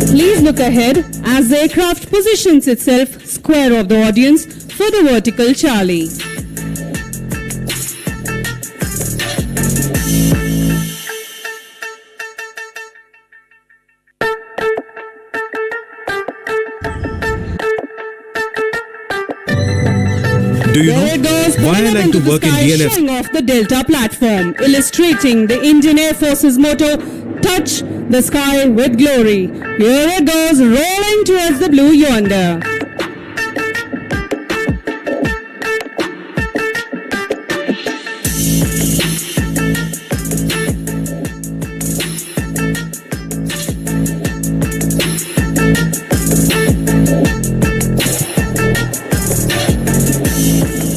Please look ahead as the aircraft positions itself square of the audience for the vertical Charlie. Do you know why I like to work in DLF? Showing off the Delta platform, illustrating the Indian Air Force's motto, touch the sky with glory. Here it goes, rolling towards the blue yonder.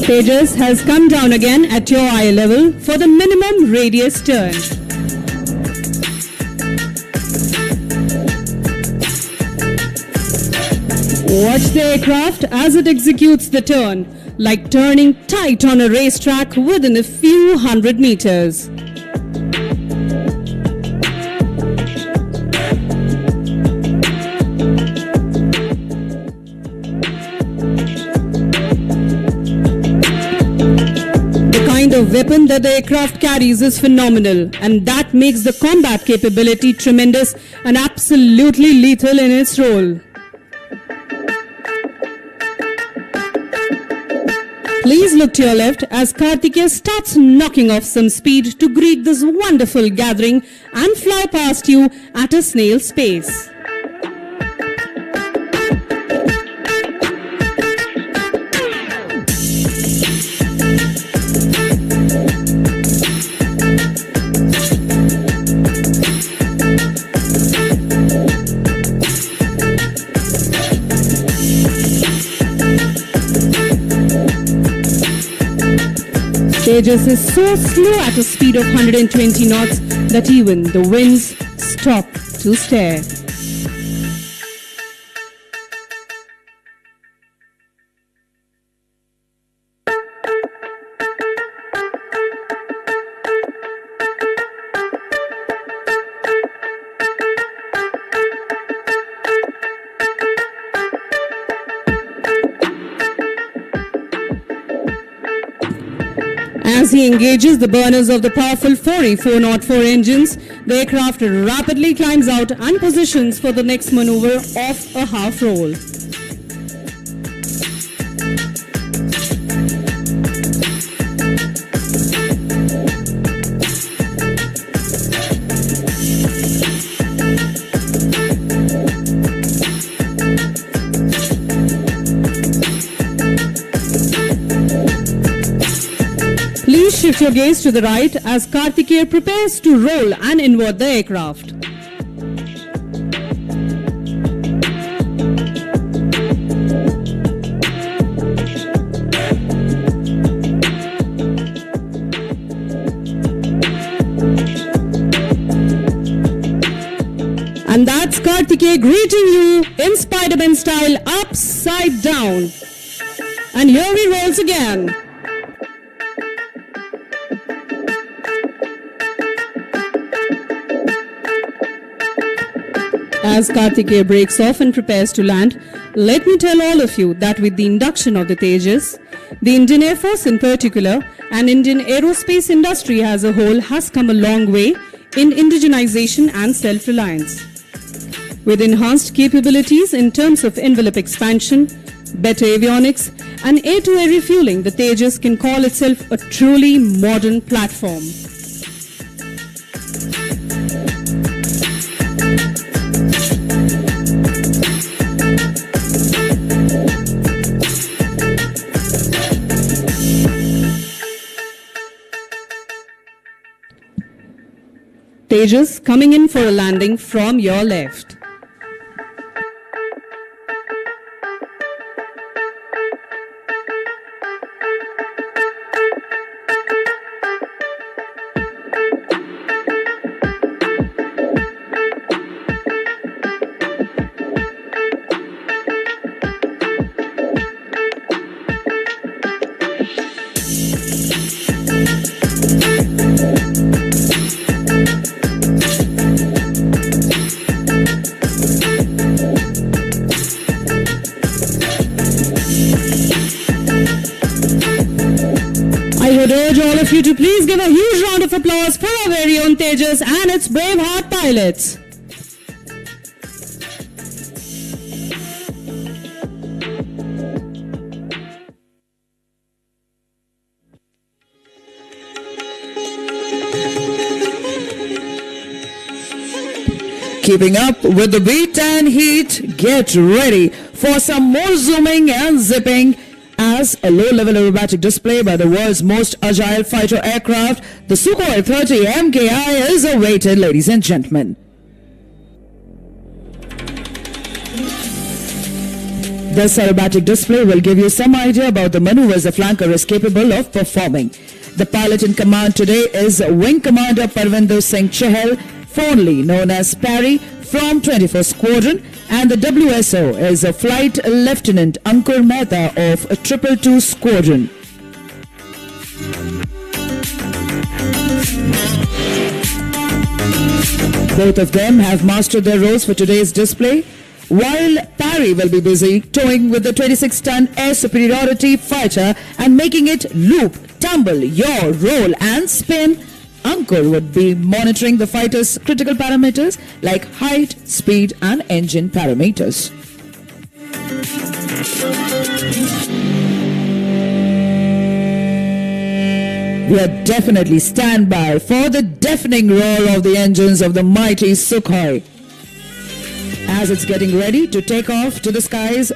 Tejas has come down again at your eye level for the minimum radius turn. Watch the aircraft as it executes the turn, like turning tight on a racetrack within a few hundred meters. The weapon that the aircraft carries is phenomenal, and that makes the combat capability tremendous and absolutely lethal in its role. Please look to your left as Kartikeya starts knocking off some speed to greet this wonderful gathering and fly past you at a snail's pace. Tejas is so slow at a speed of 120 knots that even the winds stop to stare. As he engages the burners of the powerful 404 engines, the aircraft rapidly climbs out and positions for the next maneuver of a half roll. Please shift your gaze to the right as Kartikeya prepares to roll and invert the aircraft. And that's Kartikeya greeting you in Spider-Man style, upside down. And here he rolls again. As Kartikeya breaks off and prepares to land, let me tell all of you that with the induction of the Tejas, the Indian Air Force in particular and Indian aerospace industry as a whole has come a long way in indigenization and self-reliance. With enhanced capabilities in terms of envelope expansion, better avionics and air-to-air refueling, the Tejas can call itself a truly modern platform. Tejas coming in for a landing from your left. Please give a huge round of applause for our very own Tejas and its brave heart pilots. Keeping up with the beat and heat, get ready for some more zooming and zipping as a low-level aerobatic display by the world's most agile fighter aircraft, the Sukhoi 30 MKI is awaited, ladies and gentlemen. This aerobatic display will give you some idea about the maneuvers the flanker is capable of performing. The pilot in command today is Wing Commander Parvinder Singh Chahal, fondly known as Parry, from 24th Squadron, and the WSO is a Flight Lieutenant Ankur Mehta of 222 Squadron. Both of them have mastered their roles for today's display, while Parry will be busy towing with the 26-ton air superiority fighter and making it loop, tumble, yaw, roll and spin. Ankur would be monitoring the fighter's critical parameters like height, speed and engine parameters. We are definitely stand by for the deafening roar of the engines of the mighty Sukhoi as it's getting ready to take off to the skies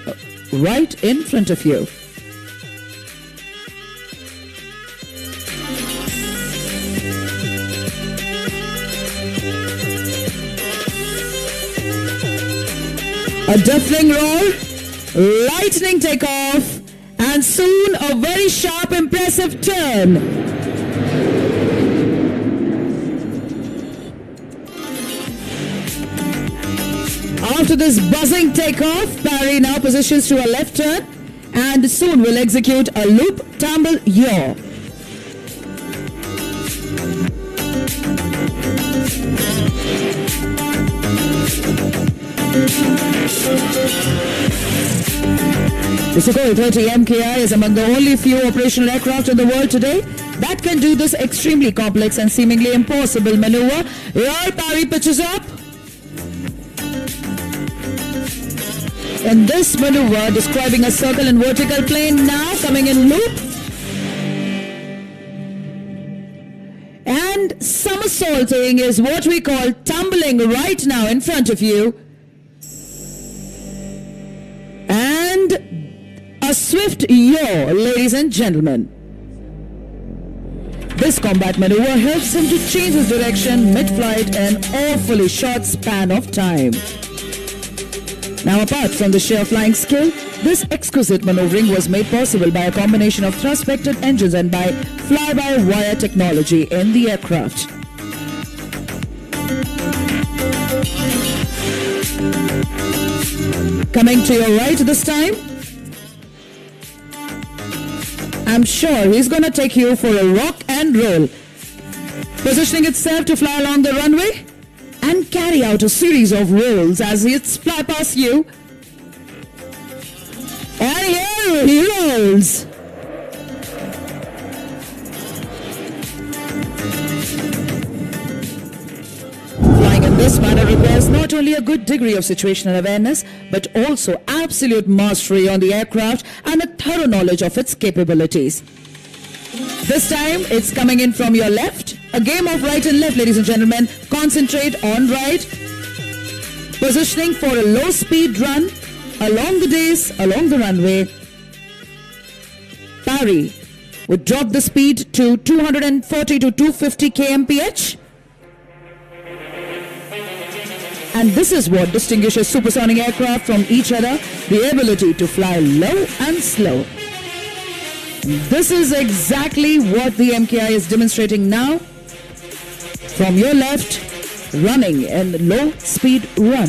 right in front of you. A deafening roar, lightning takeoff, and soon a very sharp, impressive turn. After this buzzing takeoff, Parry now positions to a left turn and soon will execute a loop, tumble, yaw. The Sukhoi 30 MKI is among the only few operational aircraft in the world today that can do this extremely complex and seemingly impossible maneuver. Here Parry pitches up. In this maneuver, describing a circle and vertical plane now coming in loop. And somersaulting is what we call tumbling right now in front of you. And a swift yaw, ladies and gentlemen. This combat maneuver helps him to change his direction mid-flight in an awfully short span of time. Now, apart from the sheer flying skill, this exquisite maneuvering was made possible by a combination of thrust-vectored engines and by fly-by-wire technology in the aircraft. Coming to your right this time, I'm sure he's gonna take you for a rock and roll, positioning itself to fly along the runway and carry out a series of rolls as it's fly past you. And here he rolls. Flying in this manner requires not only a good degree of situational awareness, but also absolute mastery on the aircraft and a thorough knowledge of its capabilities. This time, it's coming in from your left. A game of right and left, ladies and gentlemen. Concentrate on right. Positioning for a low-speed run along the dais, along the runway. Parry would drop the speed to 240 to 250 kmph. And this is what distinguishes supersonic aircraft from each other, the ability to fly low and slow. This is exactly what the MKI is demonstrating now. From your left, running in low speed run.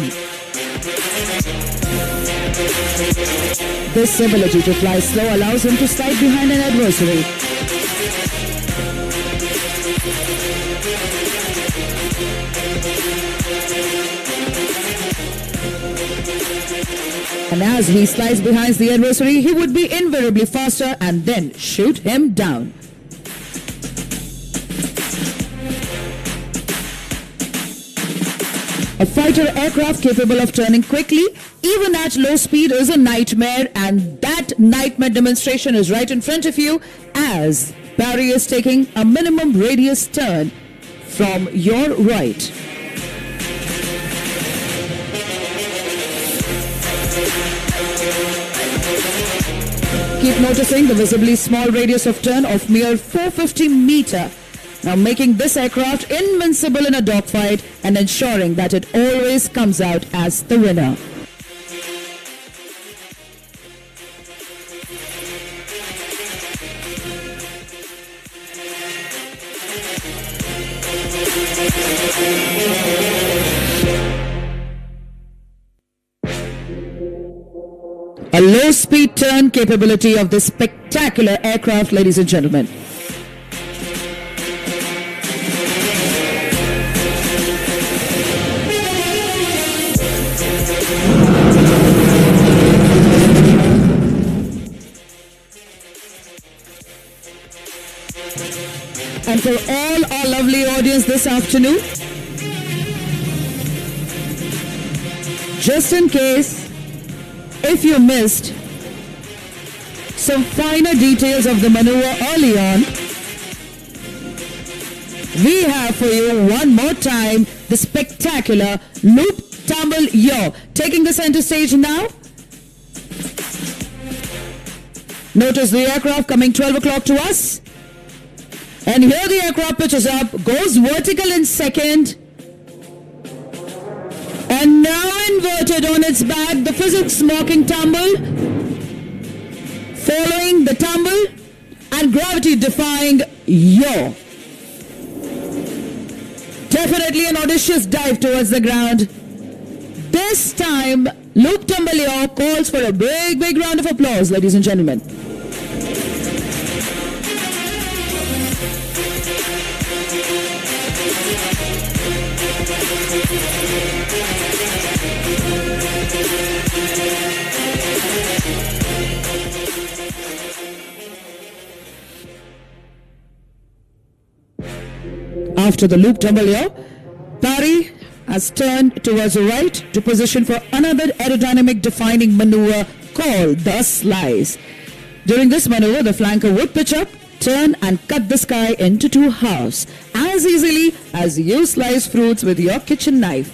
This ability to fly slow allows him to slide behind an adversary. And as he slides behind the adversary, he would be invariably faster and then shoot him down. A fighter aircraft capable of turning quickly, even at low speed, is a nightmare, and that nightmare demonstration is right in front of you as Barry is taking a minimum radius turn from your right. Keep noticing the visibly small radius of turn of mere 450 meter. Now making this aircraft invincible in a dogfight and ensuring that it always comes out as the winner. A low-speed turn capability of this spectacular aircraft, ladies and gentlemen. And for all our lovely audience this afternoon, just in case if you missed some finer details of the maneuver early on, we have for you one more time the spectacular loop tumble yaw. Taking the center stage now. Notice the aircraft coming 12 o'clock to us. And here the aircraft pitches up, goes vertical in second. And now inverted on its back, the physics mocking tumble. Following the tumble and gravity defying yaw. Definitely an audacious dive towards the ground. This time, loop tumble yaw calls for a big round of applause, ladies and gentlemen. After the loop tumble yaw, Pari has turned towards the right to position for another aerodynamic defining maneuver called the slice. During this maneuver, the flanker would pitch up, turn and cut the sky into two halves as easily as you slice fruits with your kitchen knife.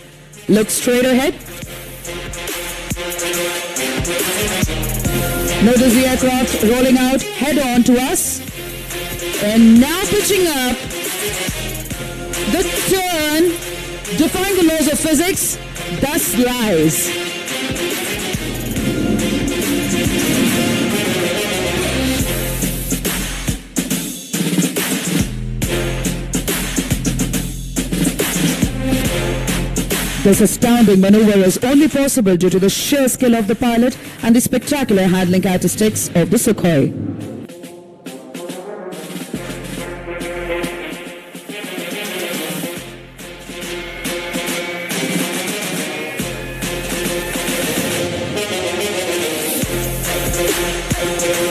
Look straight ahead. Notice the aircraft rolling out head on to us. And now pitching up. The turn, defying the laws of physics, the slice. This astounding maneuver is only possible due to the sheer skill of the pilot and the spectacular handling characteristics of the Sukhoi.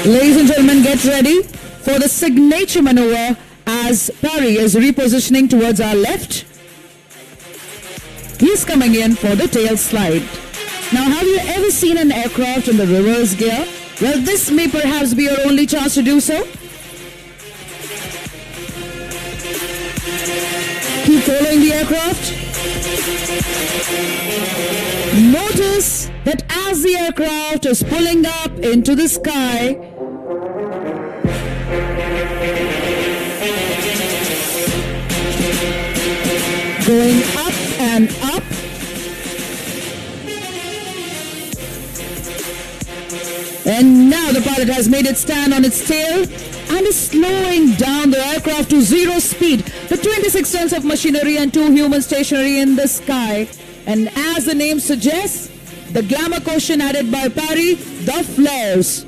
Ladies and gentlemen, get ready for the signature maneuver as Pari is repositioning towards our left. He's coming in for the tail slide. Now, have you ever seen an aircraft in the reverse gear? Well, this may perhaps be your only chance to do so. Keep following the aircraft. Notice that as the aircraft is pulling up into the sky, going up and up, and now the pilot has made it stand on its tail and is slowing down the aircraft to zero speed. The 26 tons of machinery and 2 humans stationary in the sky. And as the name suggests, the glamour quotient added by Pari, the flares.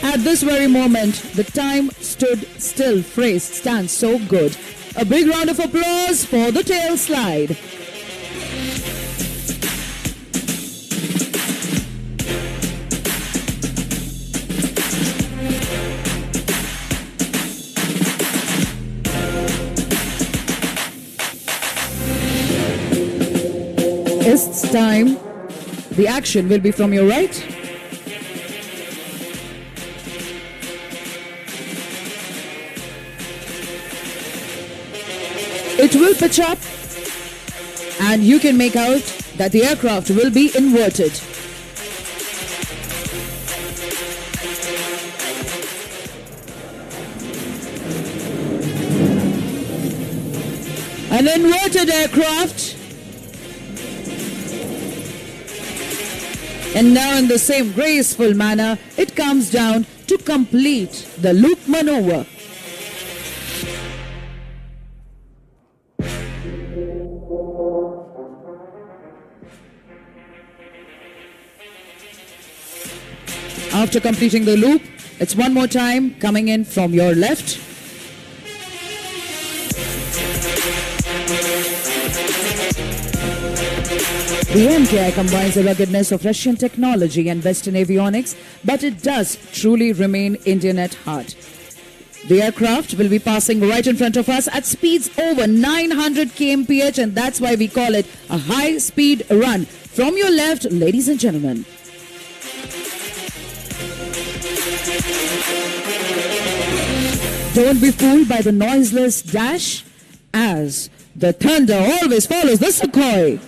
At this very moment, the time stood still phrase stands so good. A big round of applause for the tail slide. This time, the action will be from your right. It will pitch up, and you can make out that the aircraft will be inverted. An inverted aircraft. And now in the same graceful manner, it comes down to complete the loop maneuver. After completing the loop, it's one more time coming in from your left. The MKI combines the ruggedness of Russian technology and Western avionics, but it does truly remain Indian at heart. The aircraft will be passing right in front of us at speeds over 900 kmph, and that's why we call it a high-speed run. From your left, ladies and gentlemen. Don't be fooled by the noiseless dash, as the thunder always follows the Sukhoi.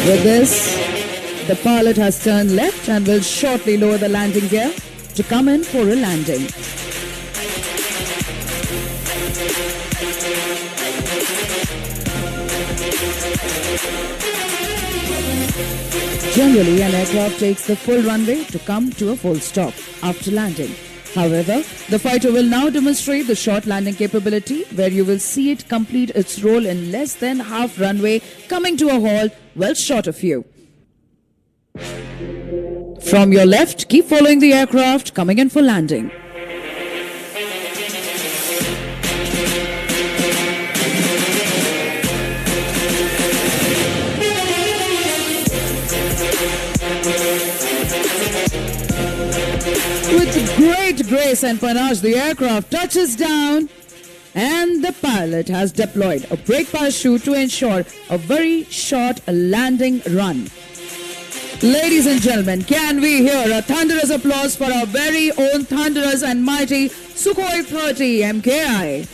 With this, the pilot has turned left and will shortly lower the landing gear to come in for a landing. Generally, an aircraft takes the full runway to come to a full stop after landing. However, the fighter will now demonstrate the short landing capability, where you will see it complete its role in less than half runway, coming to a halt well short of you. From your left, keep following the aircraft coming in for landing. With great grace and panache, the aircraft touches down, and the pilot has deployed a brake parachute to ensure a very short landing run. Ladies and gentlemen, can we hear a thunderous applause for our very own thunderous and mighty Sukhoi 30 MKI?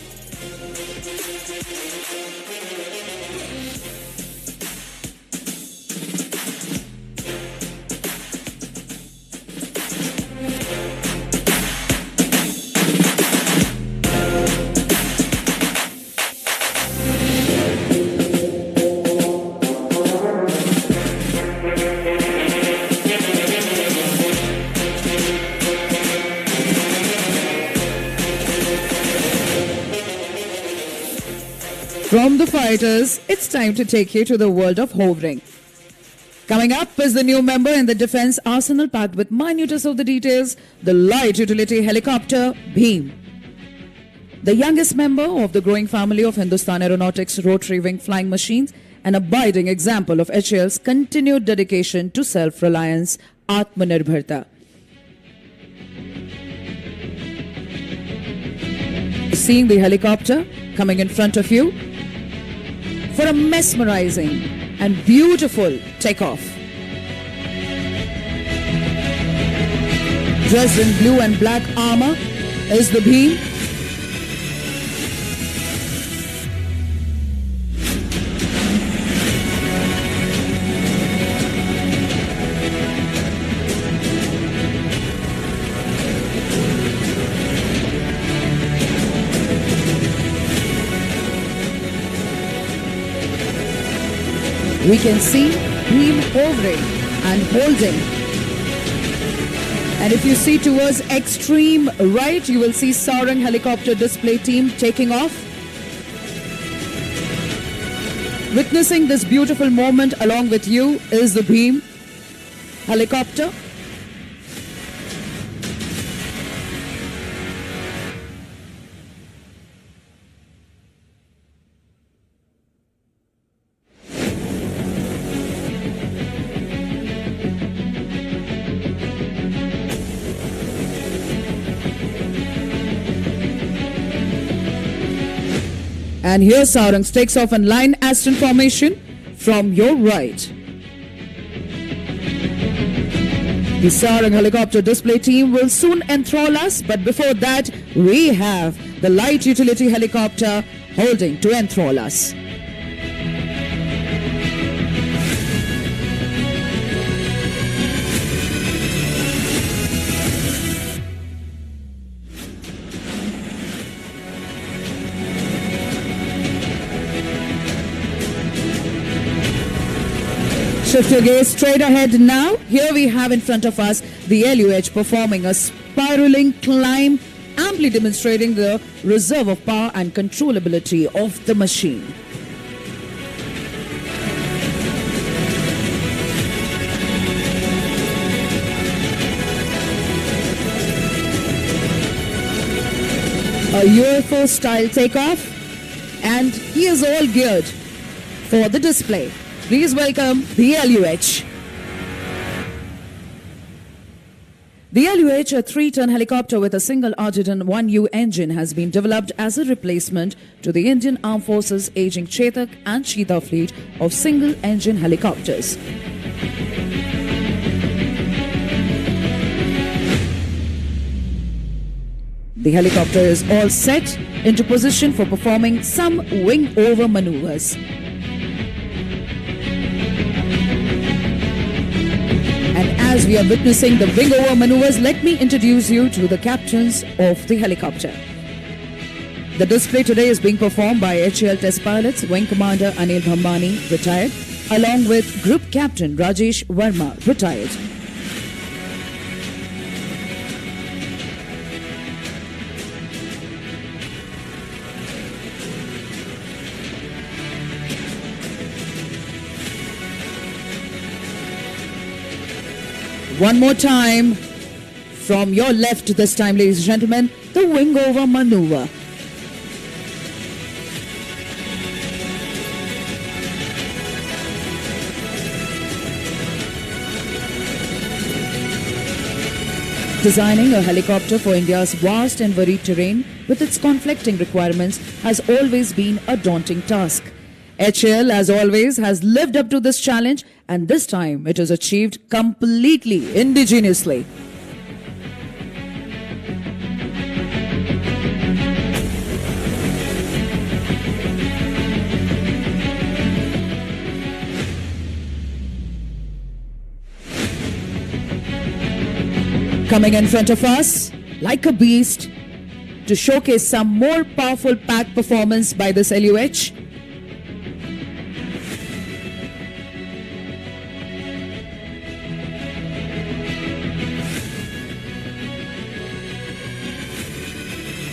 From the fighters, it's time to take you to the world of hovering. Coming up is the new member in the defense arsenal, packed with minutest of the details, the light utility helicopter Bheem. The youngest member of the growing family of Hindustan Aeronautics rotary wing flying machines, an abiding example of HAL's continued dedication to self-reliance, Atmanirbharta. Seeing the helicopter coming in front of you for a mesmerizing and beautiful takeoff. Dressed in blue and black armor is the Bheem. We can see Bheem hovering and holding. And if you see towards extreme right, you will see Sarang helicopter display team taking off. Witnessing this beautiful moment along with you is the Bheem helicopter. And here Sarang takes off in line Aston formation from your right. The Sarang helicopter display team will soon enthrall us, but before that, we have the light utility helicopter holding to enthrall us. Shift your gaze straight ahead now. Here we have in front of us the LUH performing a spiraling climb, amply demonstrating the reserve of power and controllability of the machine. A UFO style takeoff, and he is all geared for the display. Please welcome the LUH. The LUH, a 3-ton helicopter with a single Arjun 1U engine, has been developed as a replacement to the Indian Armed Forces' aging Chetak and Cheetah fleet of single-engine helicopters. The helicopter is all set into position for performing some wing-over maneuvers. And as we are witnessing the wing-over maneuvers, let me introduce you to the captains of the helicopter. The display today is being performed by HAL test pilots, Wing Commander Anil Bhambani, retired, along with Group Captain Rajesh Verma, retired. One more time, from your left this time, ladies and gentlemen, the wing-over maneuver. Designing a helicopter for India's vast and varied terrain with its conflicting requirements has always been a daunting task. HAL, as always, has lived up to this challenge, and this time it is achieved completely indigenously. Coming in front of us, like a beast, to showcase some more powerful pack performance by this LUH.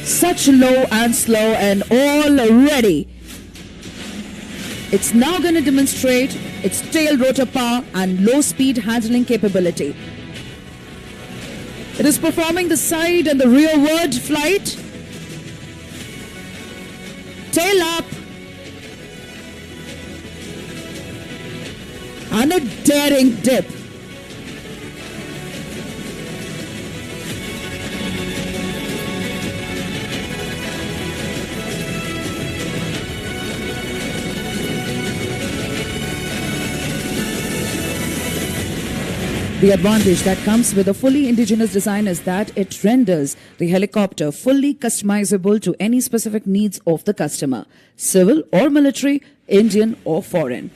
Such low and slow and all ready. It's now going to demonstrate its tail rotor power and low speed handling capability. It is performing the side and the rearward flight. Tail up. And a daring dip. The advantage that comes with a fully indigenous design is that it renders the helicopter fully customizable to any specific needs of the customer, civil or military, Indian or foreign.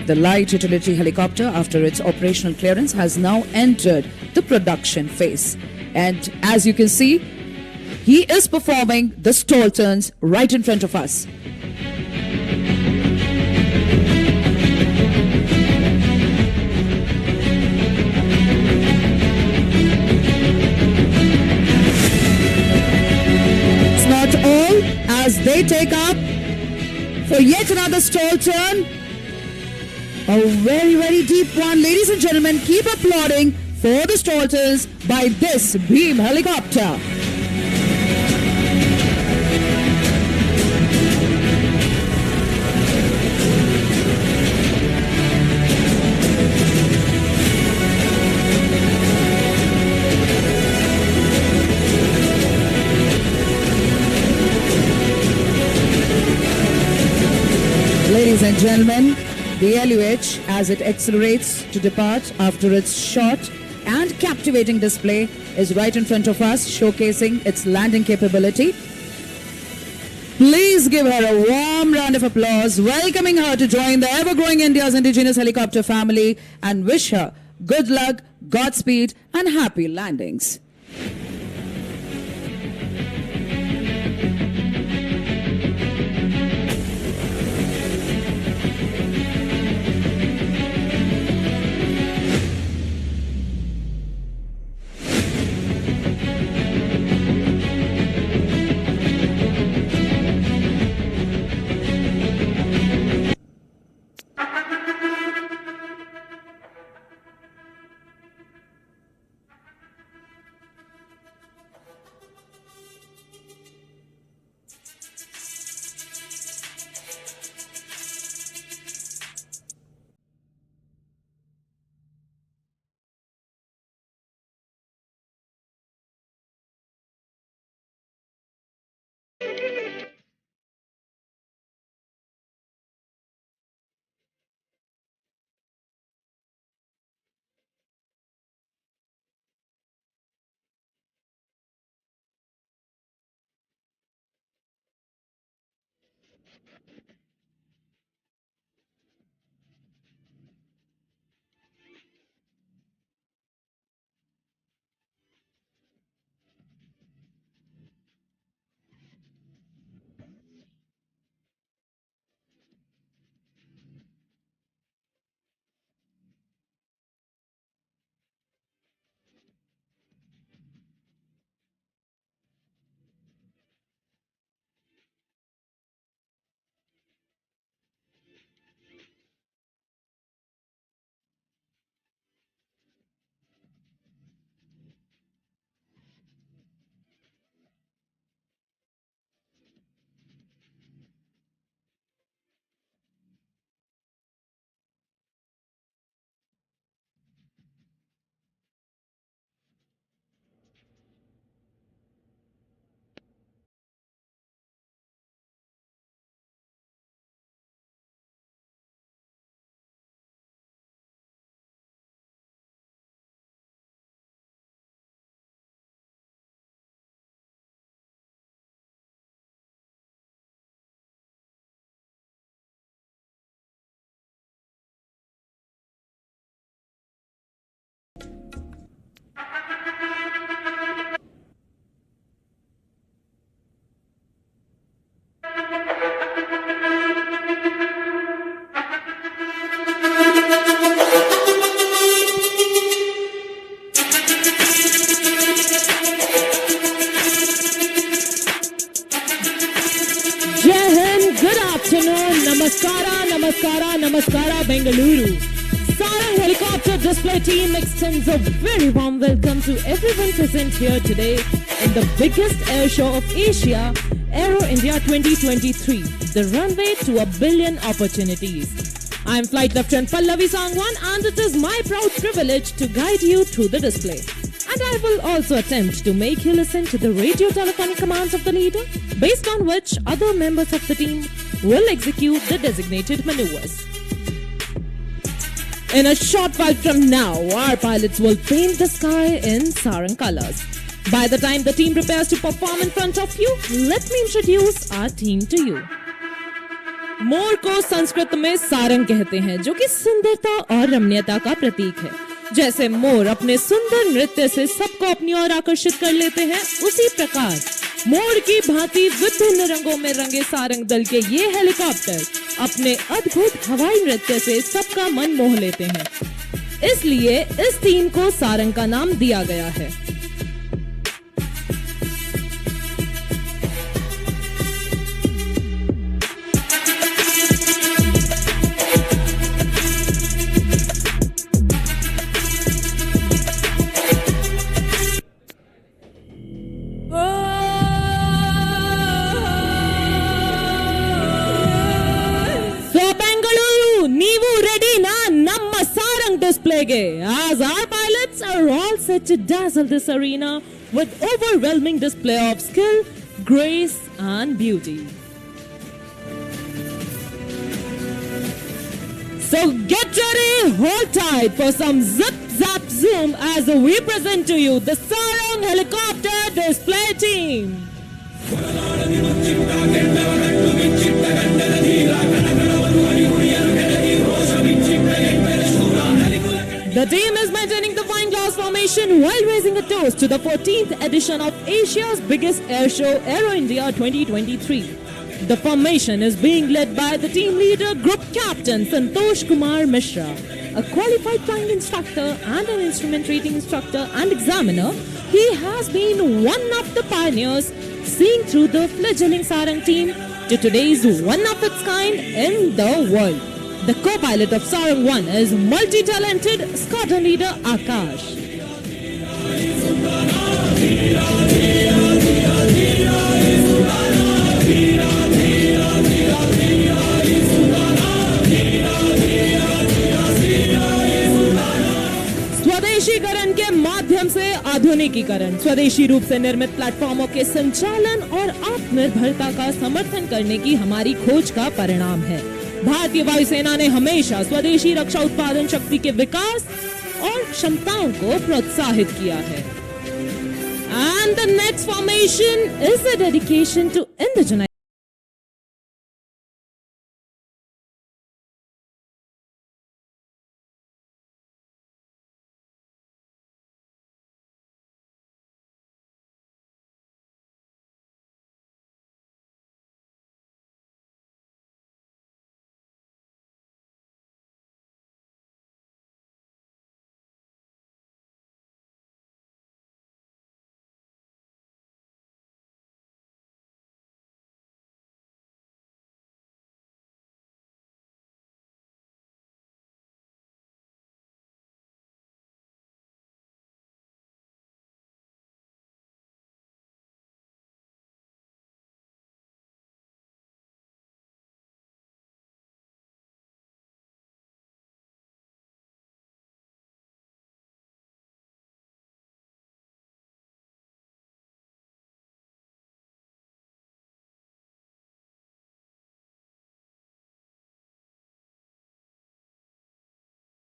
The light utility helicopter, after its operational clearance, has now entered the production phase. And as you can see, he is performing the stall turns right in front of us. As they take up for yet another stall turn. A very, very deep one. Ladies and gentlemen, keep applauding for the stall turns by this beam helicopter. ladies and gentlemen, the LUH as it accelerates to depart after its short and captivating display is right in front of us, showcasing its landing capability. Please give her a warm round of applause, welcoming her to join the ever-growing India's indigenous helicopter family, and wish her good luck, Godspeed, and happy landings. Namaskara, Bengaluru. Sarang Helicopter Display Team extends a very warm welcome to everyone present here today in the biggest air show of Asia, Aero India 2023, the runway to 1 billion opportunities. I am Flight Lieutenant Pallavi Sangwan, and it is my proud privilege to guide you through the display. And I will also attempt to make you listen to the radio telephonic commands of the leader, based on which other members of the team will execute the designated maneuvers. In a short while from now, our pilots will paint the sky in Sarang colors. By the time the team prepares to perform in front of you, let me introduce our team to you. मोर को संस्कृत में सारंग कहते हैं, जो कि सुंदरता और रमणीयता का प्रतीक है। जैसे मोर अपने सुंदर नृत्य से सबको अपनी ओर आकर्षित कर लेते हैं, उसी प्रकार मोर की भांति विभिन्न रंगों में रंगे सारंग दल के ये हेलीकॉप्टर अपने अद्भुत हवाई नृत्य से सबका मन मोह लेते हैं। इसलिए इस टीम को सारंग का नाम दिया गया है। As our pilots are all set to dazzle this arena with overwhelming display of skill, grace and beauty. So get ready, hold tight for some zip zap zoom as we present to you the Sarang Helicopter Display Team. The team is maintaining the wine glass formation while raising a toast to the 14th edition of Asia's biggest air show, Aero India 2023. The formation is being led by the team leader, Group Captain Santosh Kumar Mishra, a qualified flying instructor and an instrument rating instructor and examiner. He has been one of the pioneers seeing through the fledgling Sarang team to today's one of its kind in the world. The co-pilot of Sarang 1 is multi-talented squadron leader Akash. स्वदेशीकरण के माध्यम से आधुनिकीकरण, स्वदेशी रूप से निर्मित प्लेटफॉर्मों के संचालन और आत्मनिर्भरता का समर्थन करने की हमारी खोज का परिणाम है। भारतीय वायुसेना ने हमेशा स्वदेशी रक्षा उत्पादन शक्ति के विकास और क्षमताओं को प्रोत्साहित किया है। And the next formation is a dedication to indigenous.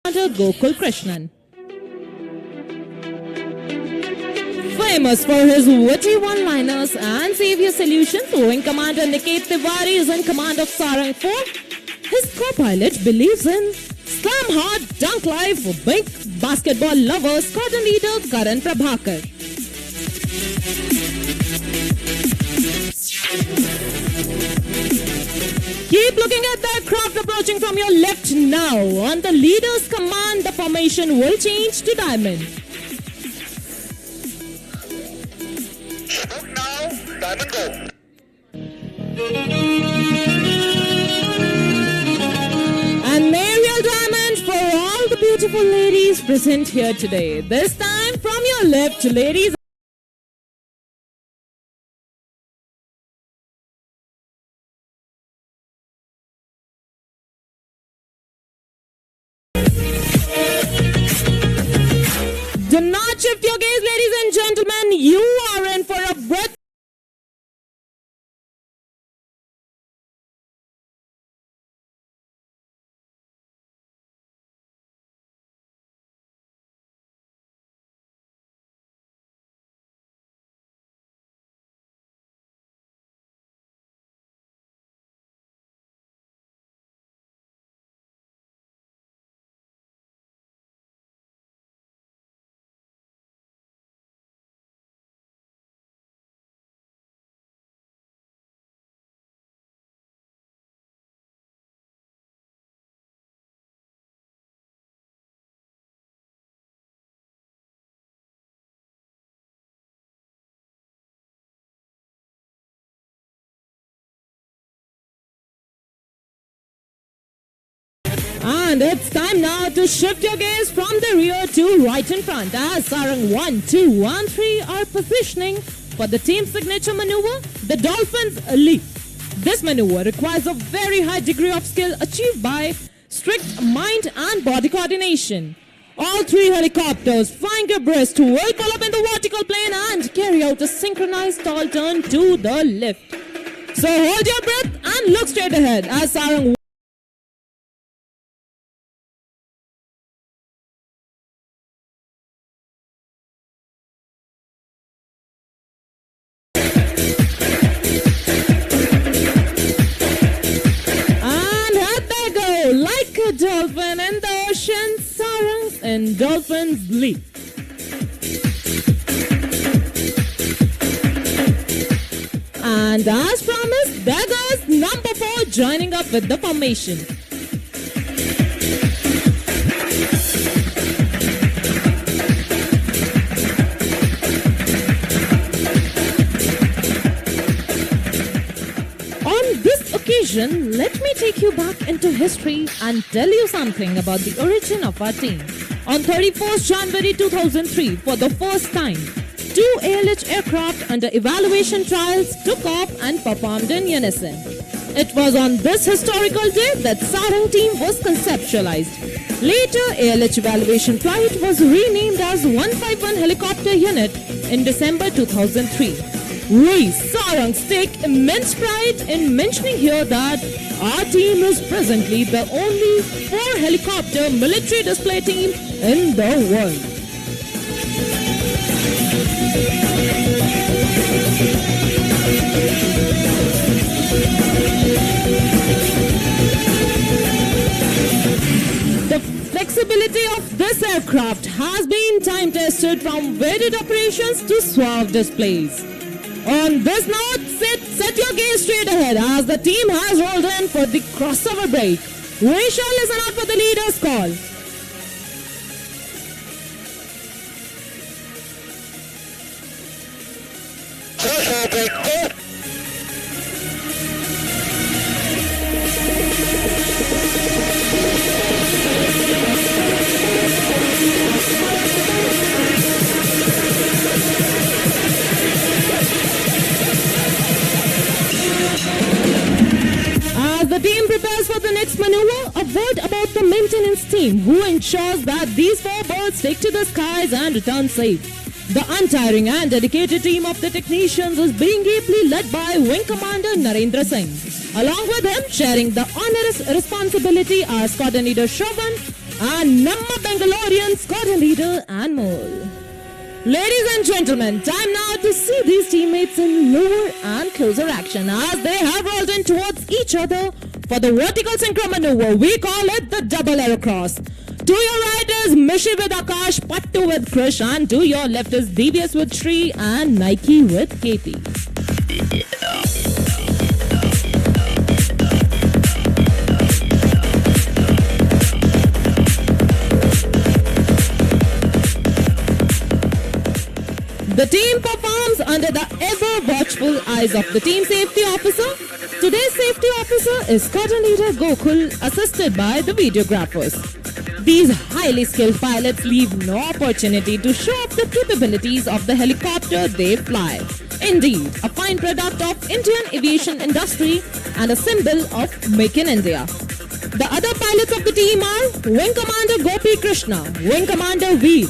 Gurukul Krishnan. Famous for his witty one-liners and savior solutions, Wing Commander Niket Tiwari is in command of Sarang 4. His co-pilot believes in slam hard, dunk life, big basketball lover, squadron leader Karan Prabhakar. Keep looking at the aircraft approaching from your left now. On the leader's command, the formation will change to diamond. Look now, diamond go. An aerial diamond for all the beautiful ladies present here today. This time from your left, ladies. Do not shift your gaze, ladies and gentlemen. You are in for a breath. And it's time now to shift your gaze from the rear to right in front as Sarang 1, 2, and 3 are positioning for the team's signature maneuver, the Dolphin's Leap. This maneuver requires a very high degree of skill achieved by strict mind and body coordination. All three helicopters flying abreast will pull up in the vertical plane and carry out a synchronized tall turn to the left. So hold your breath and look straight ahead as Sarang Dolphins lead. And as promised, there goes number 4 joining up with the formation. On this occasion, let me take you back into history and tell you something about the origin of our team. On 31st January 2003, for the first time, 2 ALH aircraft under evaluation trials took off and performed in unison. It was on this historical day that Sarang team was conceptualized. Later, ALH evaluation flight was renamed as 151 Helicopter Unit in December 2003. We Sarangs take immense pride in mentioning here that our team is presently the only 4-helicopter military display team in the world. The flexibility of this aircraft has been time tested from varied operations to suave displays. On this note, set your gaze straight ahead as the team has rolled in for the crossover break. We shall listen out for the leader's call. As the team prepares for the next maneuver, a word about the maintenance team who ensures that these 4 birds take to the skies and return safe. The untiring and dedicated team of the technicians is being ably led by Wing Commander Narendra Singh. Along with him, sharing the onerous responsibility are Squadron Leader Shravan and Namma Bengalurian Squadron Leader Anmol. Ladies and gentlemen, time now to see these teammates in lower and closer action as they have rolled in towards each other for the vertical synchro maneuver. We call it the double aero cross. To your right is Mishi with Akash, Pattu with Krish, and to your left is Devious with Shri and Nike with KP. The team performs under the ever-watchful eyes of the team safety officer. Today's safety officer is Squadron Leader Gurukul, assisted by the videographers. These highly skilled pilots leave no opportunity to show off the capabilities of the helicopter they fly. Indeed, a fine product of Indian aviation industry and a symbol of Make in India. The other pilots of the team are Wing Commander Gopi Krishna, Wing Commander Veer,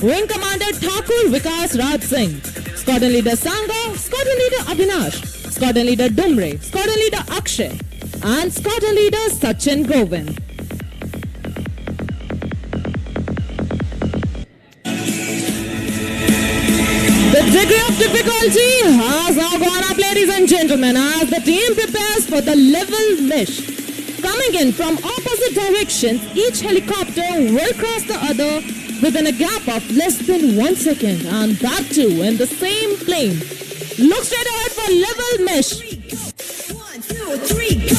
Wing Commander Thakur Vikas Raj Singh, Squadron Leader Sangha, Squadron Leader Avinash, Squadron Leader Dumre, Squadron Leader Akshay, and Squadron Leader Sachin Govind. The degree of difficulty has now gone up, ladies and gentlemen, as the team prepares for the level mesh. Coming in from opposite directions, each helicopter will cross the other within a gap of less than 1 second, and that too in the same plane. Look straight ahead for level mesh. 1, 2, 3, go!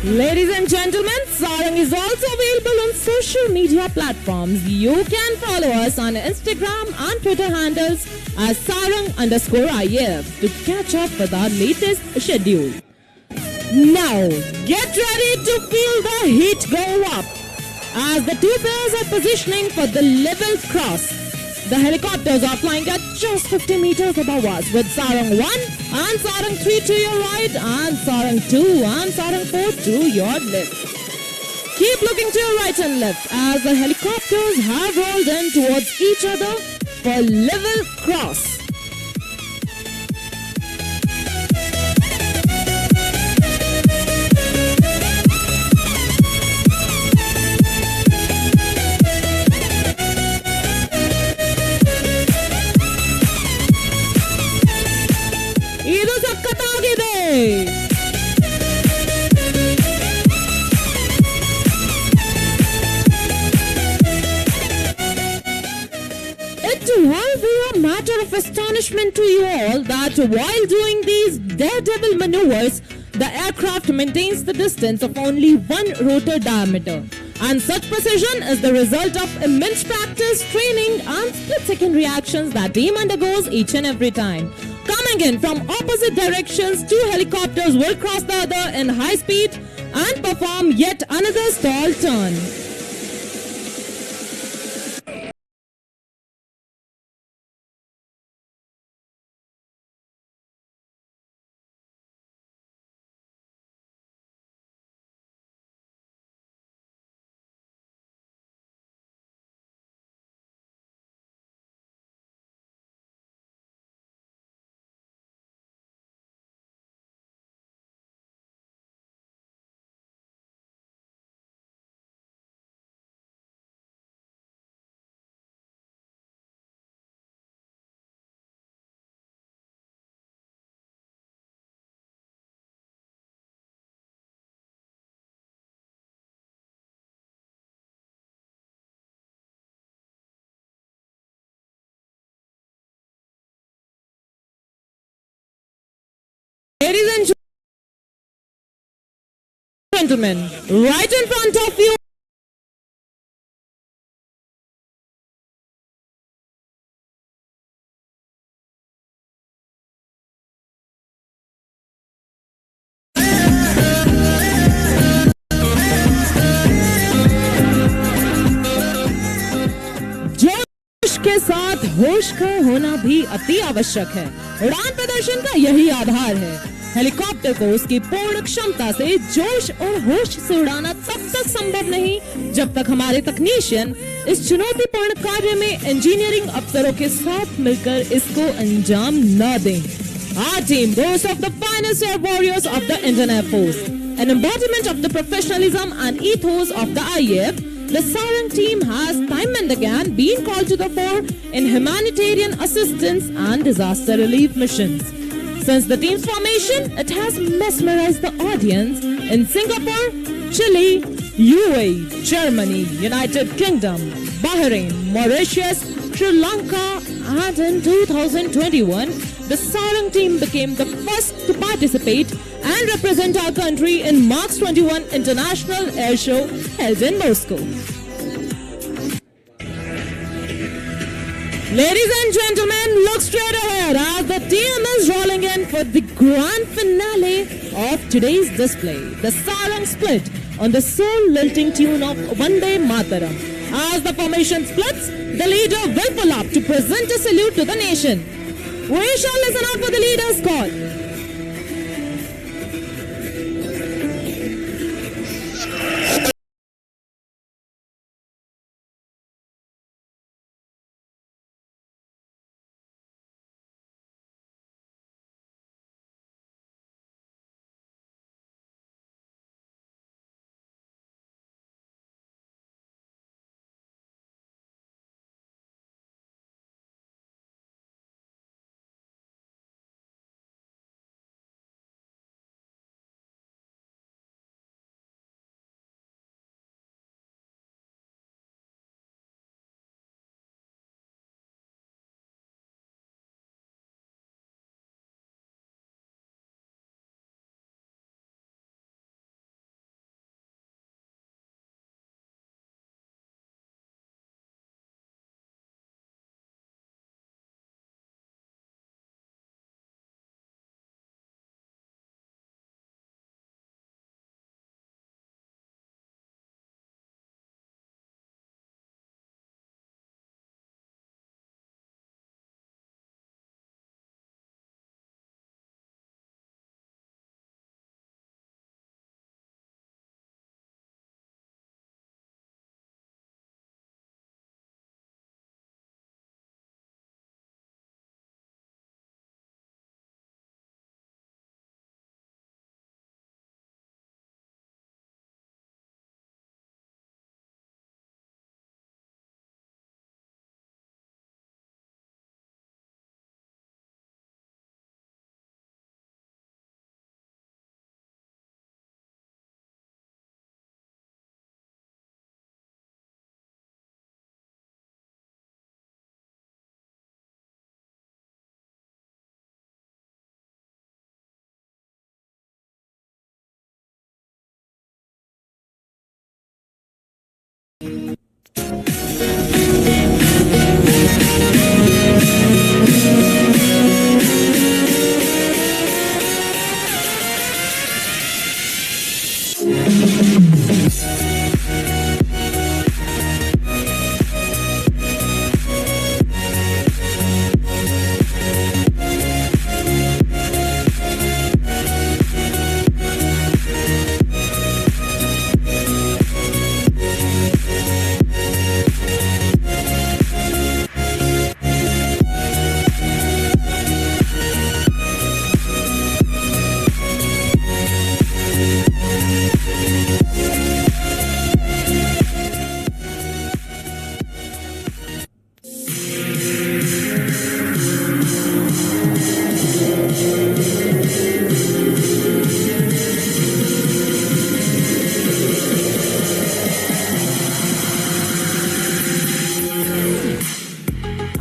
Ladies and gentlemen, Sarang is also available on social media platforms. You can follow us on Instagram and Twitter handles as Sarang_IF to catch up with our latest schedule. Now, get ready to feel the heat go up as the two pairs are positioning for the level cross. The helicopters are flying at just 50 meters above us with Sarang 1 and Sarang 3 to your right and Sarang 2 and Sarang 4 to your left. Keep looking to your right and left as the helicopters have rolled in towards each other for level cross. of astonishment to you all that while doing these daredevil maneuvers, the aircraft maintains the distance of only one rotor diameter. And such precision is the result of immense practice, training and split-second reactions that team undergoes each and every time. Coming in from opposite directions, two helicopters will cross the other in high speed and perform yet another stall turn. Ladies and gentlemen, right in front of you, जोश के साथ होश का होना भी अति आवश्यक है। उड़ान प्रदर्शन का यही आधार है। हेलीकॉप्टर को उसकी पूर्ण क्षमता से जोश और होश से उड़ाना तब तक संभव नहीं जब तक हमारे तकनीशियन इस चुनौतीपूर्ण कार्य में इंजीनियरिंग अफसरों के साथ मिलकर इसको अंजाम न दें। Our team boasts of the finest air warriors of the Indian Air Force, an embodiment of the professionalism and ethos of the IAF. The Sarang team has time and again been called to the fore in humanitarian assistance and disaster relief missions. Since the team's formation, it has mesmerized the audience in Singapore, Chile, UAE, Germany, United Kingdom, Bahrain, Mauritius, Sri Lanka, and in 2021, the Sarang team became the first to participate and represent our country in March 21 International Air Show held in Moscow. Ladies and gentlemen, look straight ahead as the team is rolling in for the grand finale of today's display, the Sarang split on the soul-lilting tune of Vande Mataram. As the formation splits, the leader will pull up to present a salute to the nation. We shall listen out for the leader's call.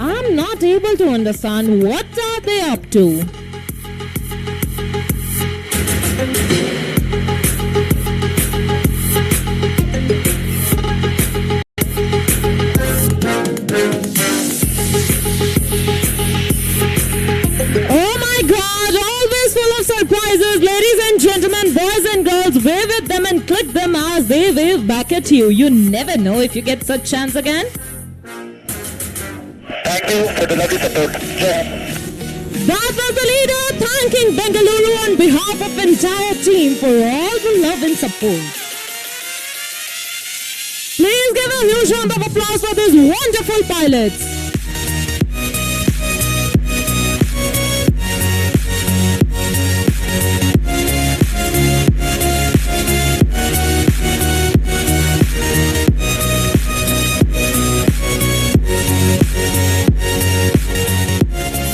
I'm not able to understand what are they up to. Oh my God, always full of surprises. Ladies and gentlemen, boys and girls, wave at them and click them as they wave back at you. You never know if you get such chance again. Thank you for the lovely support. That was the leader thanking Bengaluru on behalf of entire team for all the love and support. Please give a huge round of applause for these wonderful pilots.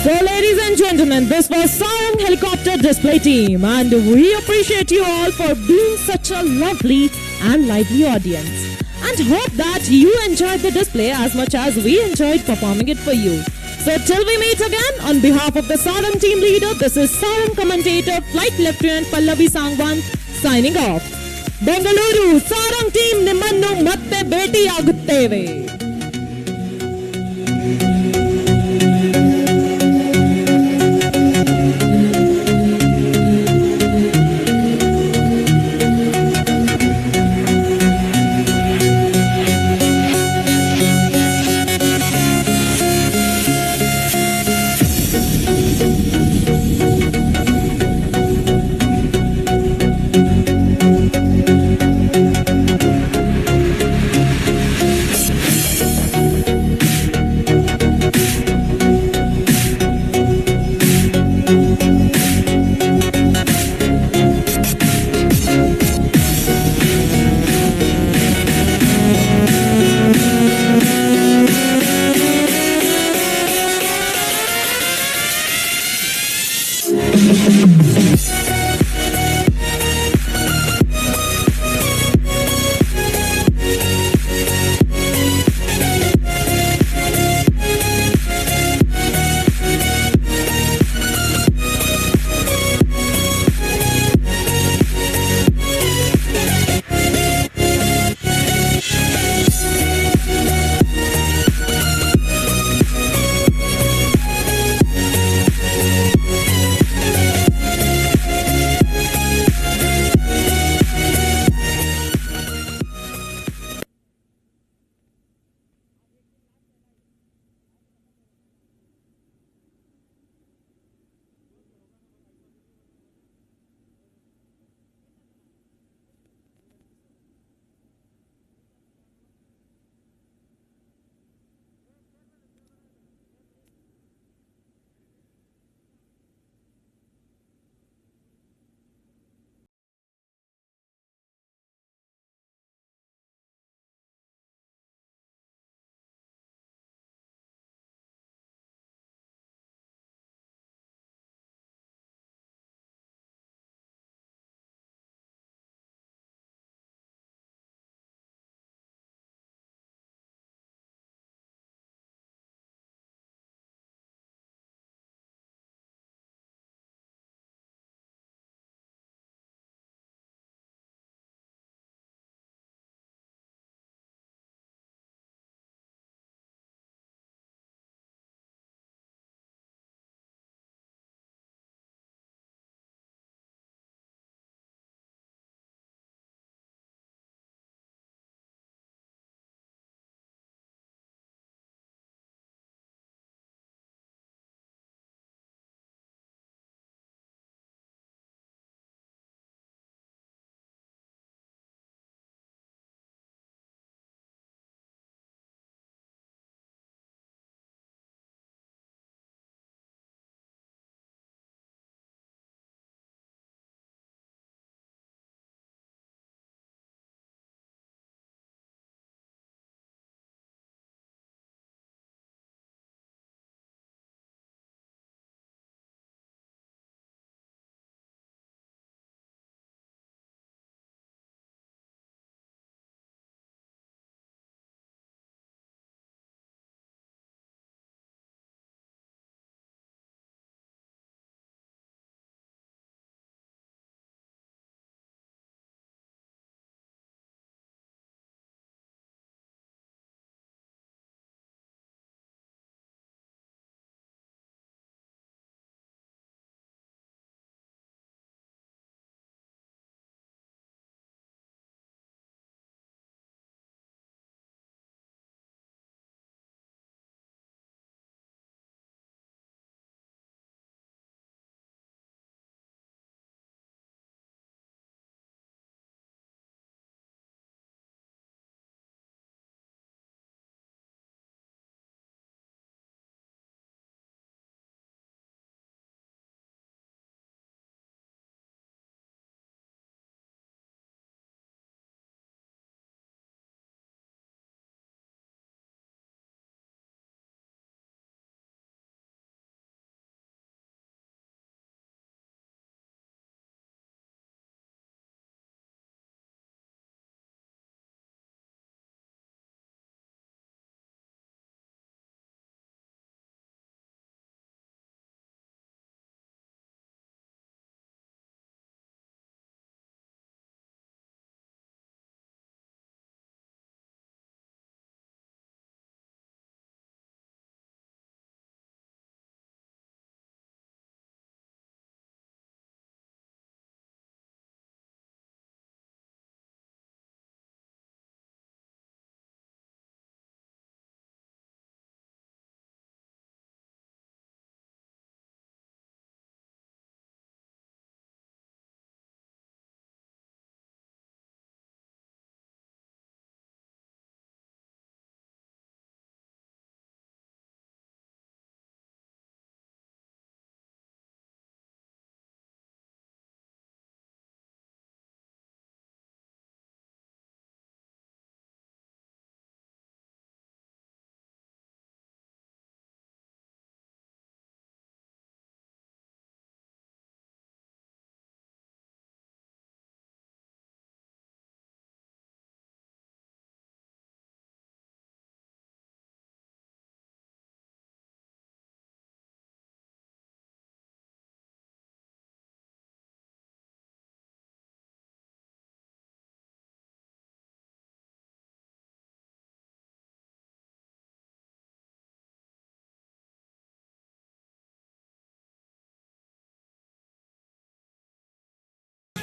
So ladies and gentlemen, this was Sarang Helicopter Display Team, and we appreciate you all for being such a lovely and lively audience, and hope that you enjoyed the display as much as we enjoyed performing it for you. So till we meet again, on behalf of the Sarang team leader, this is Sarang commentator Flight Lieutenant Pallavi Sangwan signing off. Bengaluru Sarang team nimmannu ಮತ್ತೆ ಭೇಟಿಯಾಗುತ್ತೇವೆ.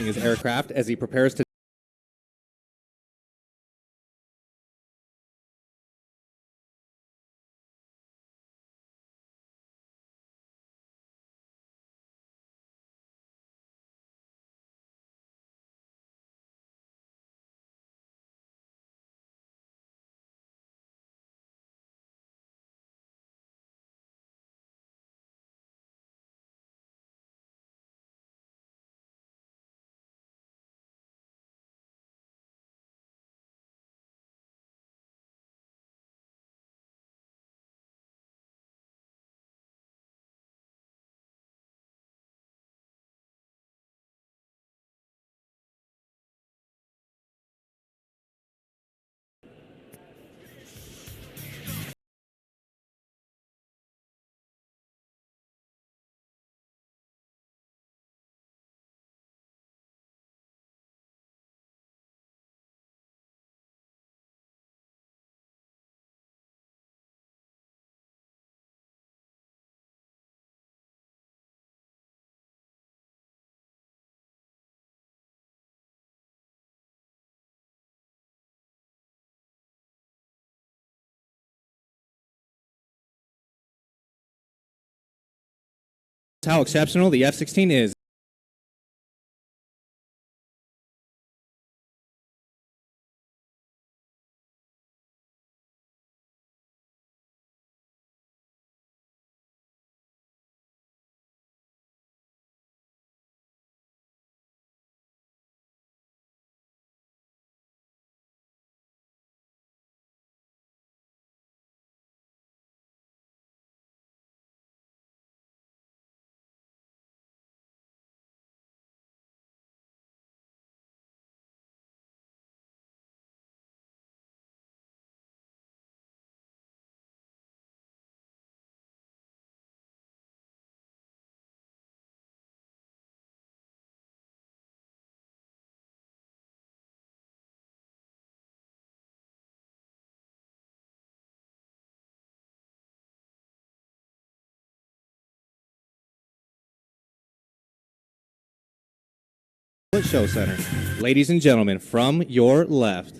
launching his aircraft as he prepares to how exceptional the F-16 is. Show Center. Ladies and gentlemen, from your left,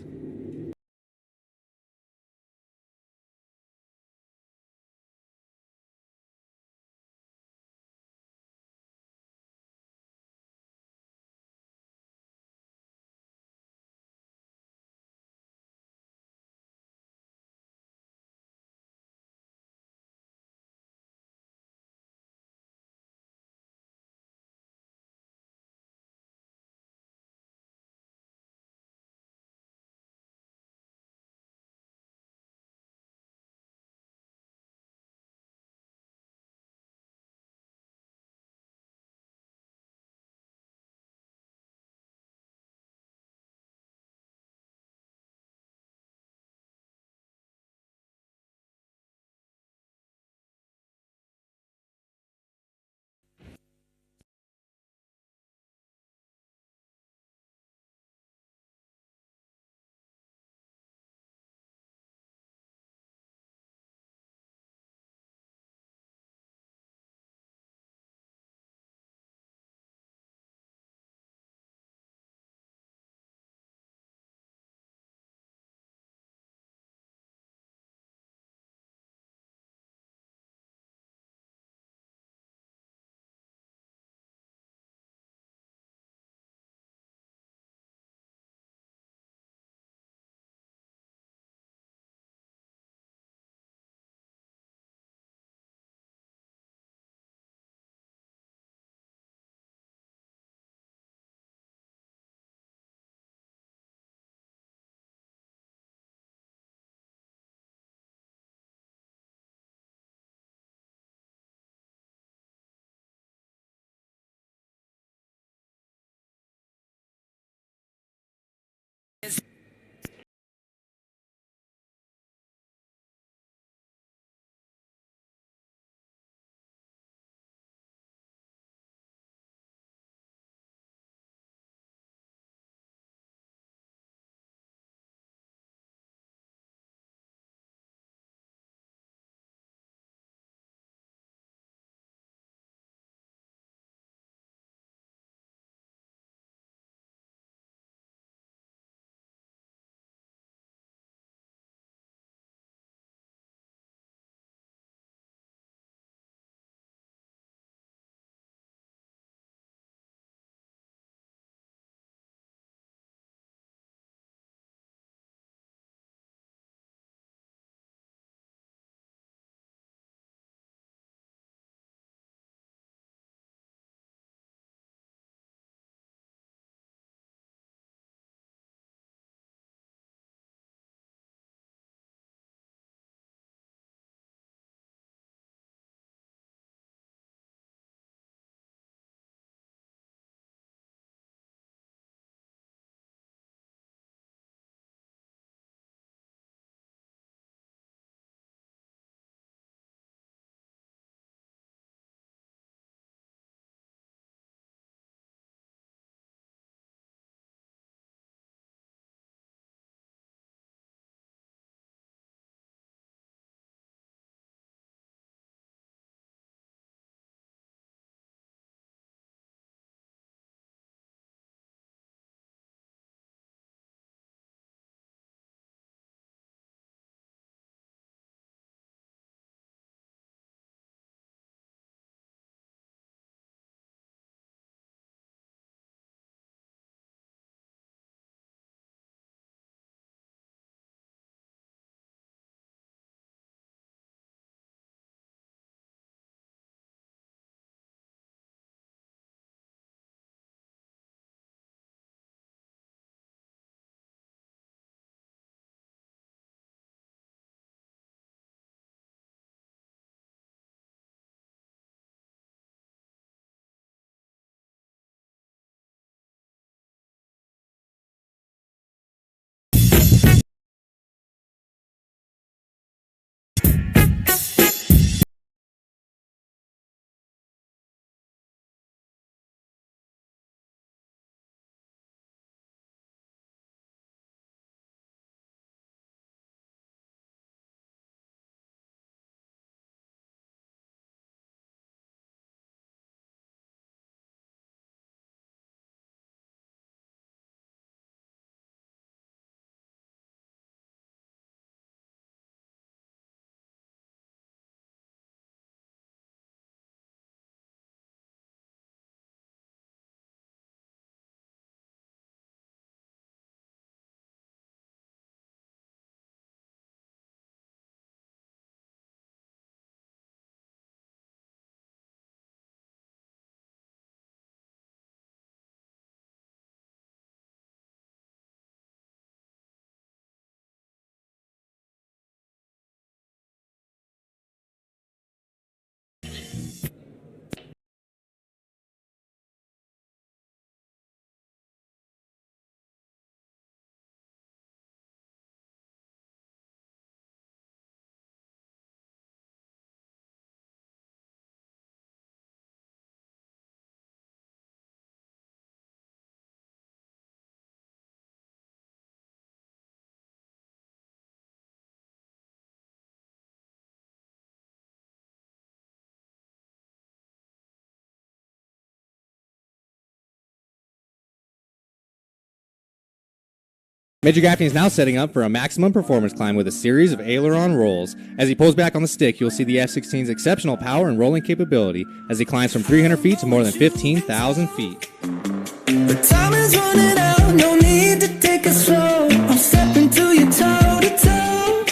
Major Gaffney is now setting up for a maximum performance climb with a series of aileron rolls. As he pulls back on the stick, you'll see the F-16's exceptional power and rolling capability as he climbs from 300 feet to more than 15,000 feet. The time is running out, no need to take it slow. I'm stepping to you toe to toe.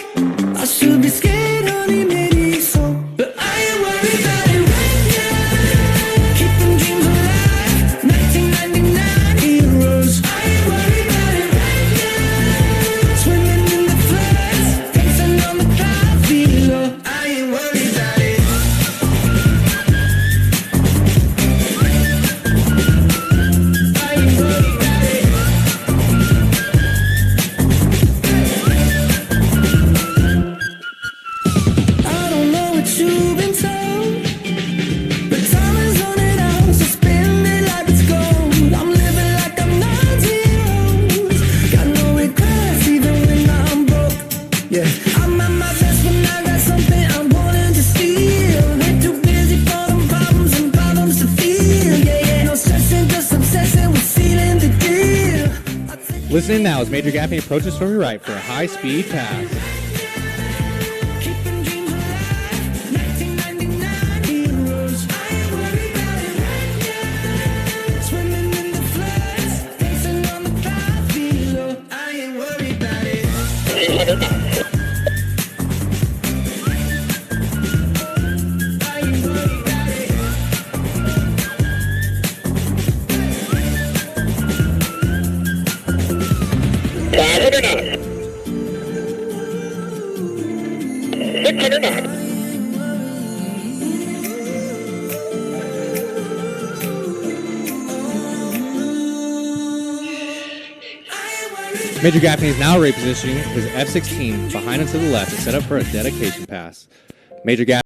I should be scared, honey, maybe so. But I ain't worried about it right now. Keeping dreams alive, 1999 heroes. I ain't worried about it right now. Swimming in the floods, dancing on the clouds below. I ain't worried about it. I ain't worried about it. I don't know what you've been told, but time is running out, so spend it like it's gold. I'm living like I'm 90 years old. Got no regrets even when I'm broke. Yeah, I'm at my best when I got something I'm wanting to steal. Ain't too busy for them problems and problems to feel. Yeah, yeah, no stressing, just obsessing with sealing the deal. Listen now as Major Gaffney approaches from your right for a high-speed pass. Keeping dreams alive, 1999 heroes. I ain't worried about it right now. Swimming in the floods, dancing on the clouds below. I ain't worried about it. I ain't worried about it. Major Gaffney is now repositioning his F-16 behind and to the left to set up for a dedication pass. Major Gaffney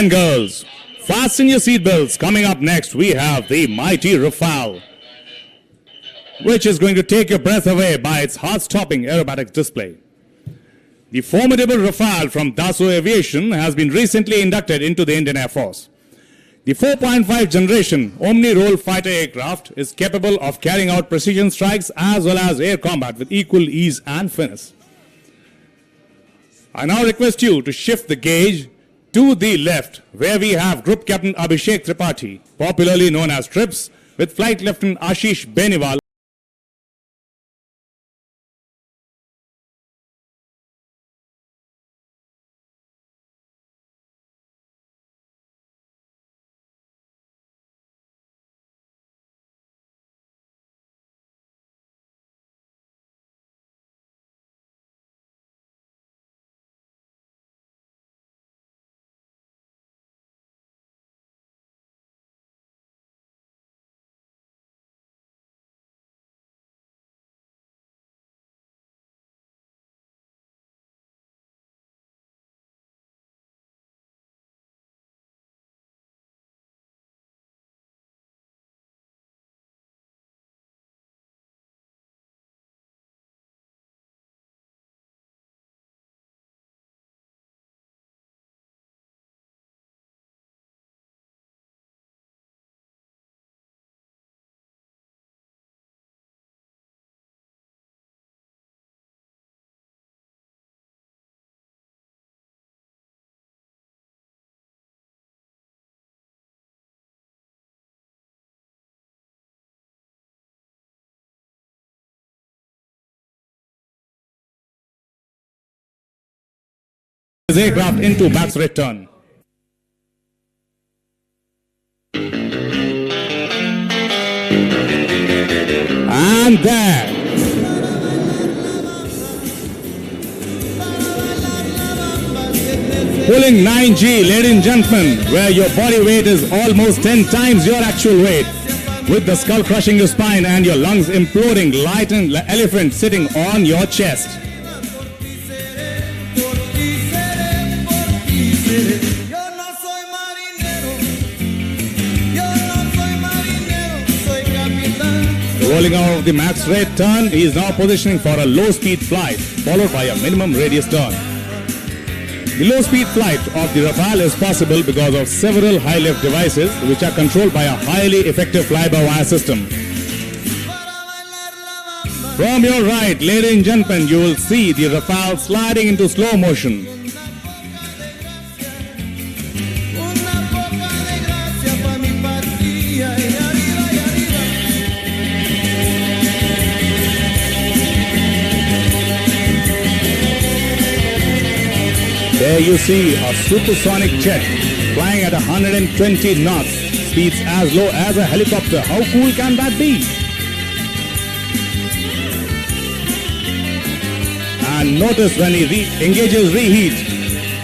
And girls, fasten your seatbelts. Coming up next, we have the mighty Rafale, which is going to take your breath away by its heart-stopping aerobatic display. The formidable Rafale from Dassault Aviation has been recently inducted into the Indian Air Force. The 4.5 generation Omni-Role fighter aircraft is capable of carrying out precision strikes as well as air combat with equal ease and finesse. I now request you to shift the gauge to the left, where we have Group Captain Abhishek Tripathi, popularly known as Trips, with Flight Lieutenant Ashish Beniwal. Aircraft into back straight turn. And there. Pulling 9G, ladies and gentlemen, where your body weight is almost 10 times your actual weight. With the skull crushing your spine and your lungs imploding like an elephant sitting on your chest. Rolling out of the max rate turn, he is now positioning for a low-speed flight, followed by a minimum radius turn. The low-speed flight of the Rafale is possible because of several high-lift devices which are controlled by a highly effective fly-by-wire system. From your right, ladies and gentlemen, you will see the Rafale sliding into slow motion. There you see a supersonic jet flying at 120 knots, speeds as low as a helicopter. How cool can that be? And notice when he engages reheat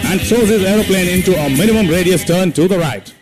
and throws his aeroplane into a minimum radius turn to the right.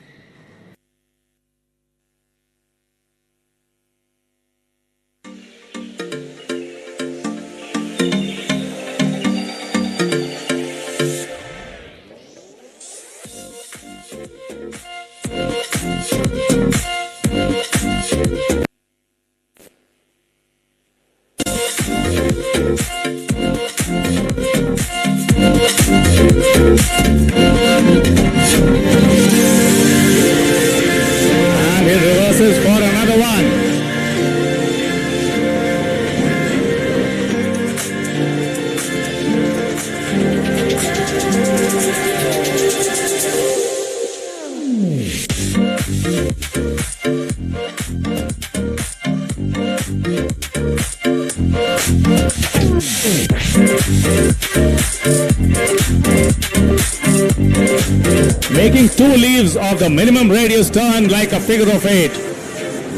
Making two leaves of the minimum radius turn like a figure of 8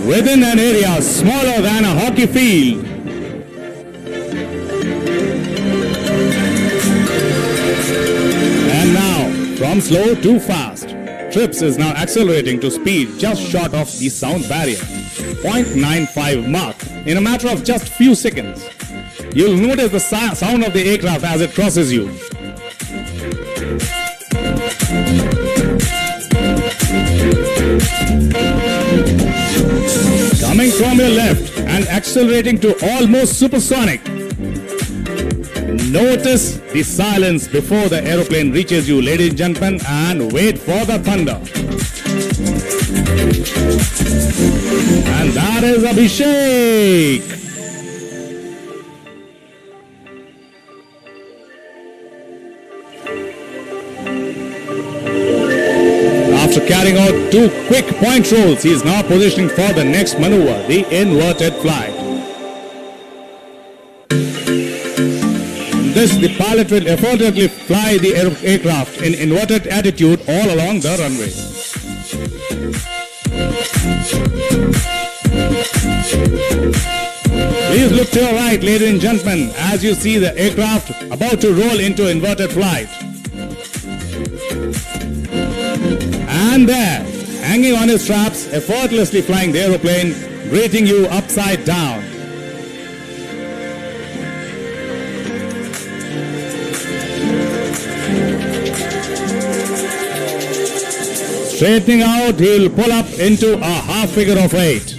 within an area smaller than a hockey field. And now, from slow to fast, Trips is now accelerating to speed just short of the sound barrier, 0.95 mark, in a matter of just few seconds. You'll notice the sound of the aircraft as it crosses you. Coming from your left and accelerating to almost supersonic. Notice the silence before the aeroplane reaches you, ladies and gentlemen, and wait for the thunder. And that is Abhishek. After carrying out 2 quick point rolls, he is now positioning for the next maneuver, the inverted flight. This, the pilot will effortlessly fly the aircraft in inverted attitude all along the runway. Please look to your right, ladies and gentlemen, as you see the aircraft about to roll into inverted flight. And there, hanging on his straps, effortlessly flying the aeroplane, greeting you upside down. Straightening out, he will pull up into a half figure of 8.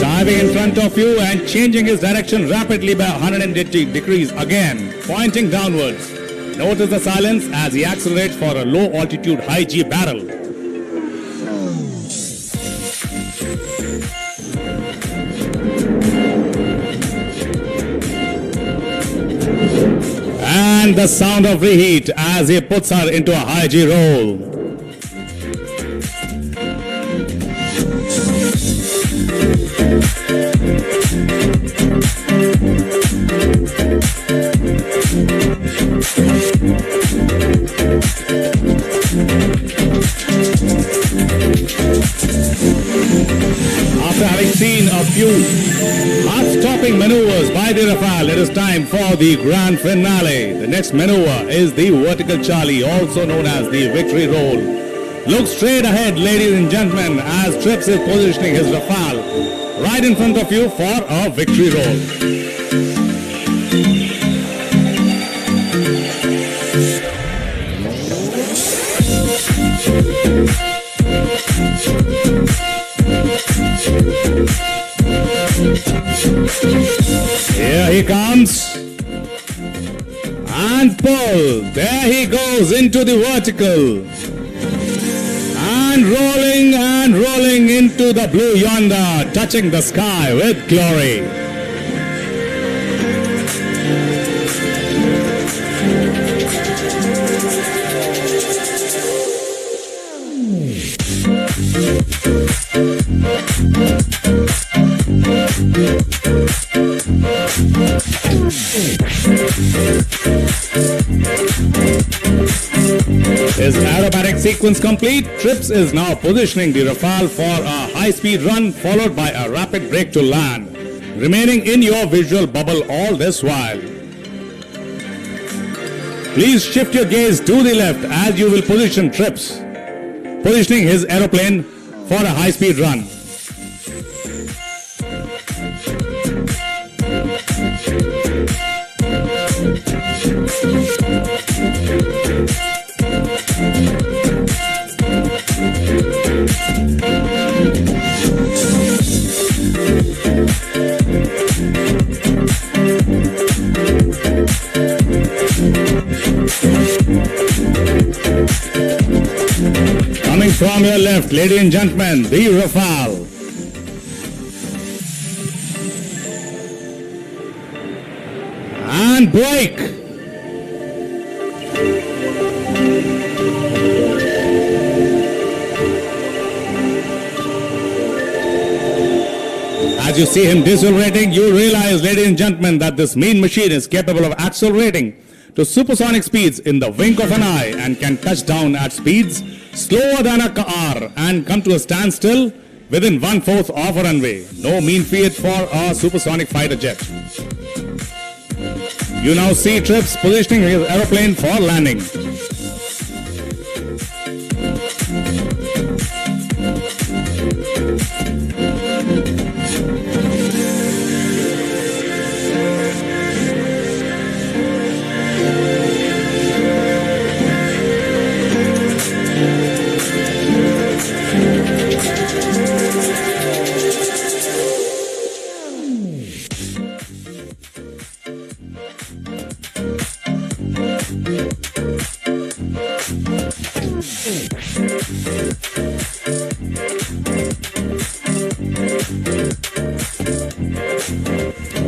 Diving in front of you and changing his direction rapidly by 180 degrees again, pointing downwards. Notice the silence as he accelerates for a low altitude high G barrel. And the sound of reheat as he puts her into a high G roll. After having seen a few heart-stopping maneuvers by the Rafale, it is time for the grand finale. The next maneuver is the vertical Charlie, also known as the victory roll. Look straight ahead, ladies and gentlemen, as Trips is positioning his Rafale right in front of you for a victory roll. Here he comes. And pull. There he goes into the vertical. And rolling into the blue yonder, touching the sky with glory. His aerobatic sequence complete. Trips is now positioning the Rafale for a high-speed run followed by a rapid brake to land, remaining in your visual bubble all this while. Please shift your gaze to the left as you will position Trips, positioning his aeroplane for a high-speed run. Coming from your left, ladies and gentlemen, the Rafale. And brake. As you see him decelerating, you realize, ladies and gentlemen, that this mean machine is capable of accelerating to supersonic speeds in the wink of an eye and can touch down at speeds slower than a car and come to a standstill within 1/4 of a runway. No mean feat for a supersonic fighter jet. You now see Trips positioning his aeroplane for landing.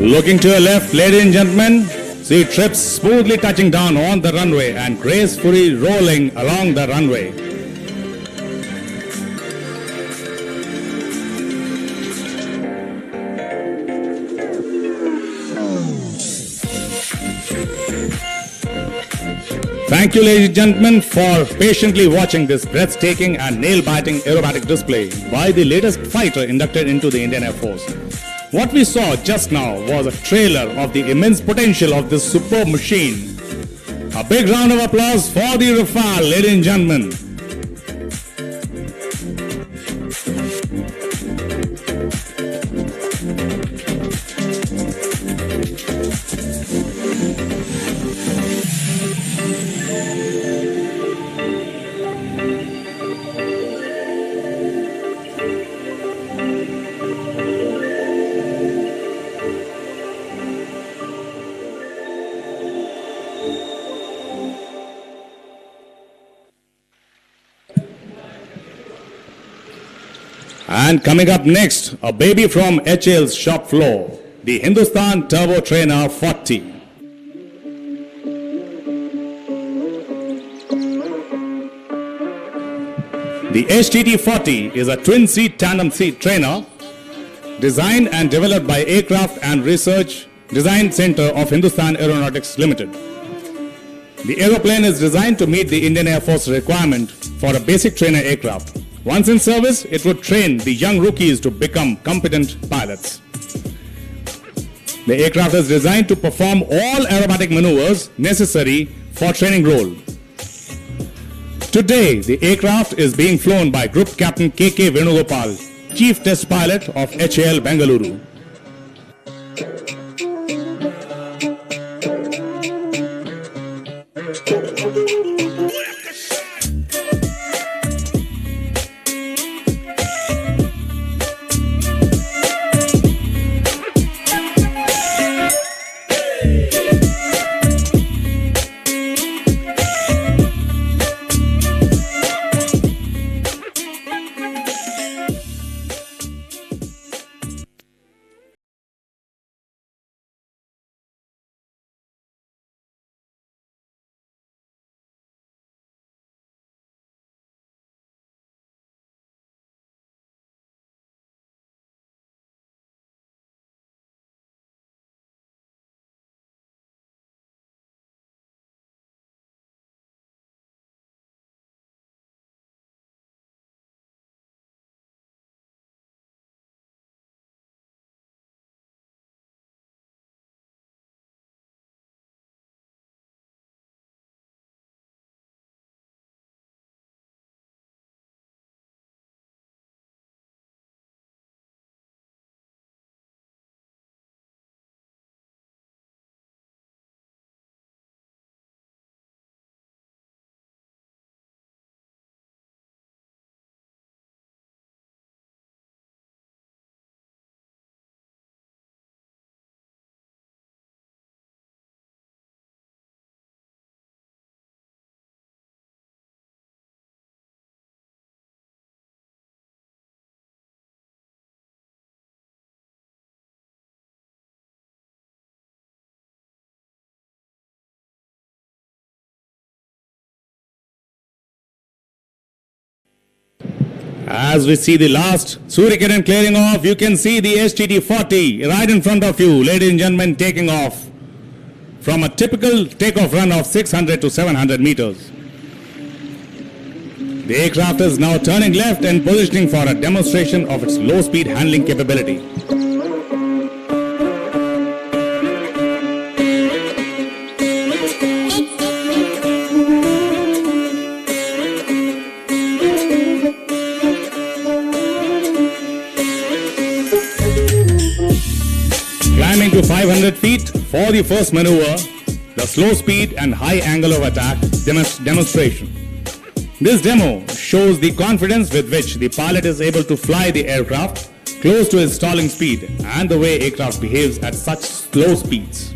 Looking to your left, ladies and gentlemen, see trips smoothly touching down on the runway and gracefully rolling along the runway. Thank you, ladies and gentlemen, for patiently watching this breathtaking and nail-biting aerobatic display by the latest fighter inducted into the Indian Air Force. What we saw just now was a trailer of the immense potential of this superb machine. A big round of applause for the Rafale, ladies and gentlemen. And coming up next, a baby from HAL's shop floor, the Hindustan Turbo Trainer 40. The HTT-40 is a twin-seat tandem seat trainer designed and developed by Aircraft and Research Design Center of Hindustan Aeronautics Limited. The aeroplane is designed to meet the Indian Air Force requirement for a basic trainer aircraft. Once in service, it would train the young rookies to become competent pilots. The aircraft is designed to perform all aerobatic maneuvers necessary for training role. Today, the aircraft is being flown by Group Captain K.K. Venugopal, Chief Test Pilot of HAL Bengaluru. As we see the last Suryakiran clearing off, you can see the HTT-40 right in front of you, ladies and gentlemen, taking off from a typical takeoff run of 600 to 700 meters. The aircraft is now turning left and positioning for a demonstration of its low-speed handling capability. Climbing to 500 feet for the first maneuver, the slow speed and high angle of attack demonstration. This demo shows the confidence with which the pilot is able to fly the aircraft close to its stalling speed and the way aircraft behaves at such slow speeds.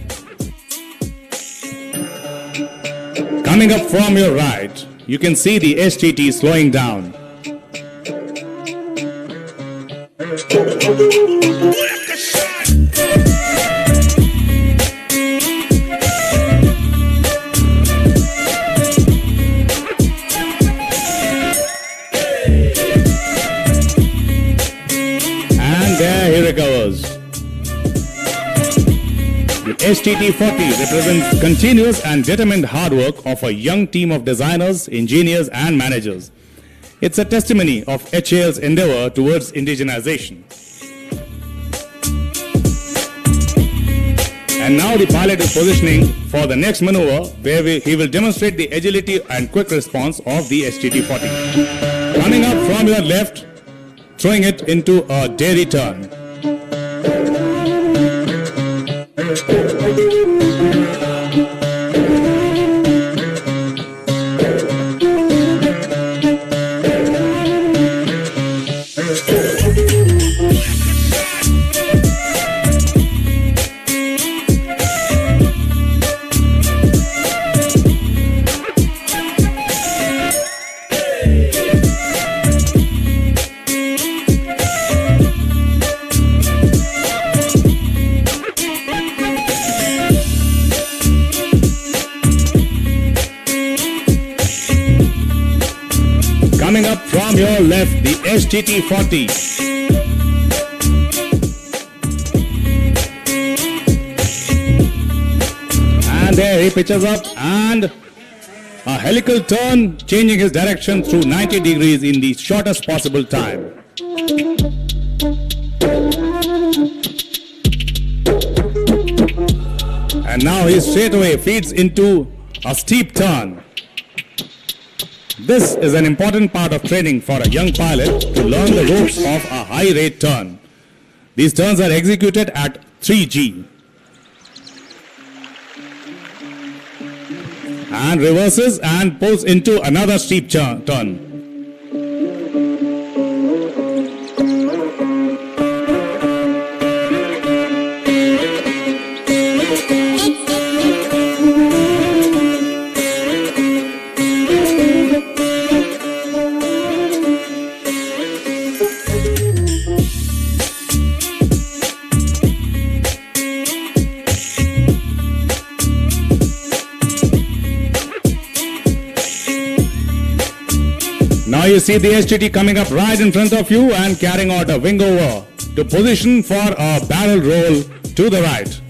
Coming up from your right, you can see the HTT slowing down. recovers. The STT-40 represents continuous and determined hard work of a young team of designers, engineers and managers. It's a testimony of HAL's endeavor towards indigenization. And now the pilot is positioning for the next maneuver where he will demonstrate the agility and quick response of the STT-40. Coming up from your left, throwing it into a dairy turn. Coming up from your left, the STT-40. And there he pitches up and a helical turn, changing his direction through 90 degrees in the shortest possible time. And now he straight away feeds into a steep turn. This is an important part of training for a young pilot to learn the ropes of a high rate turn. These turns are executed at 3G. And reverses and pulls into another steep turn. Now you see the STT coming up right in front of you and carrying out a wing over to position for a barrel roll to the right.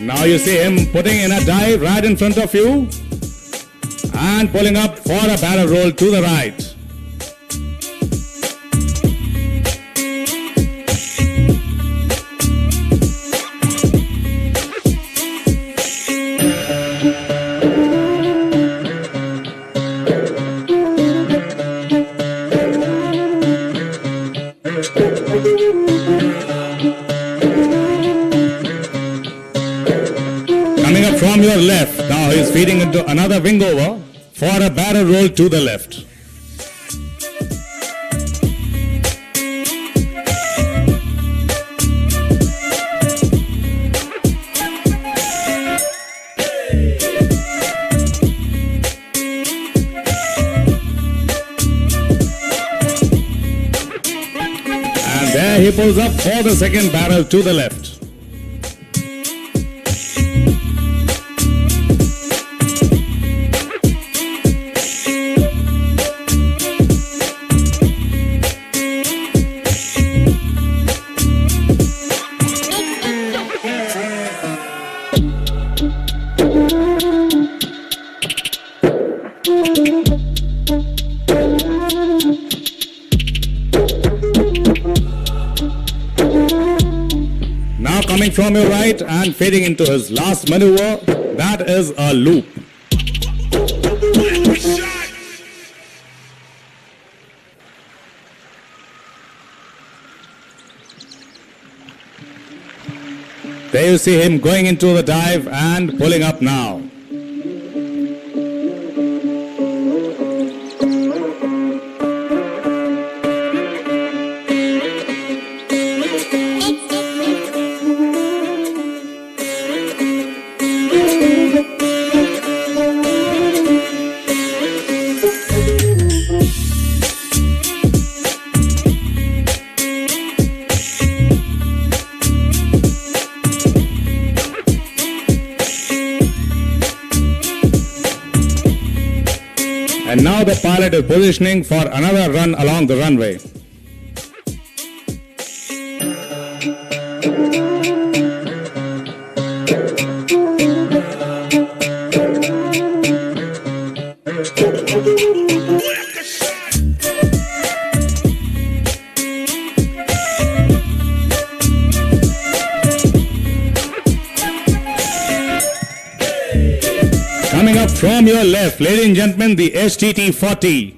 Now you see him putting in a dive right in front of you and pulling up for a barrel roll to the right. Coming up from your left, now he's feeding into another wing over for a barrel roll to the left. And there he pulls up for the second barrel to the left. Now coming from your right and fading into his last maneuver, that is a loop. There you see him going into the dive and pulling up now. pilot is positioning for another run along the runway. Coming up from your left, ladies and gentlemen, the STT-40.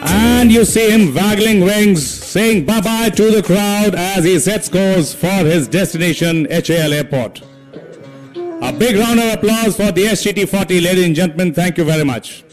And you see him waggling wings, saying bye-bye to the crowd as he sets course for his destination, HAL Airport. A big round of applause for the STT-40, ladies and gentlemen. Thank you very much.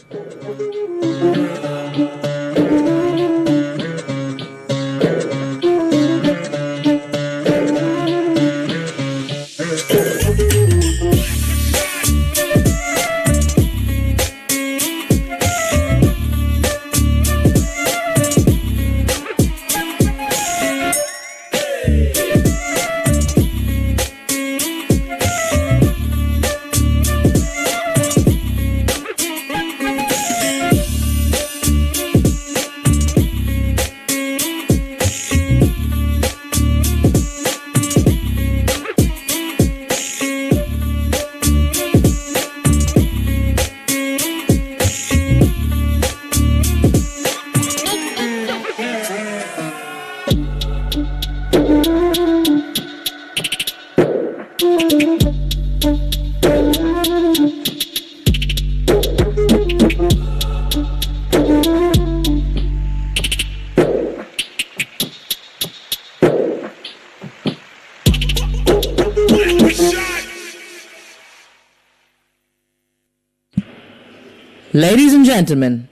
Ladies and gentlemen,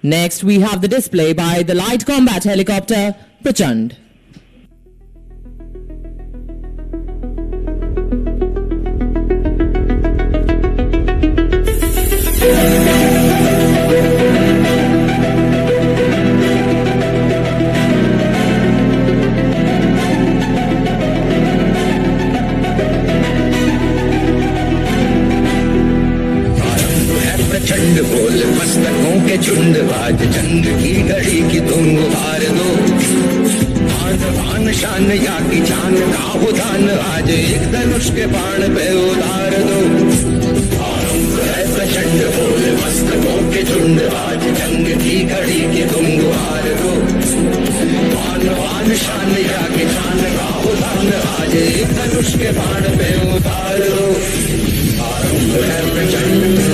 next we have the display by the light combat helicopter Prachand. प्रचंड बोल मस्तकों के झुंड आज जंग की घड़ी की तुम उभार दो आन बान शान या की जान का उदान आज एक धनुष के बाण पे उतार दो आरंभ है प्रचंड बोल मस्तकों के झुंड आज जंग की घड़ी की तुम उभार दो आन बान शान या की जान का उदान आज एक धनुष के बाण पे उतार दो आरंभ है प्रचंड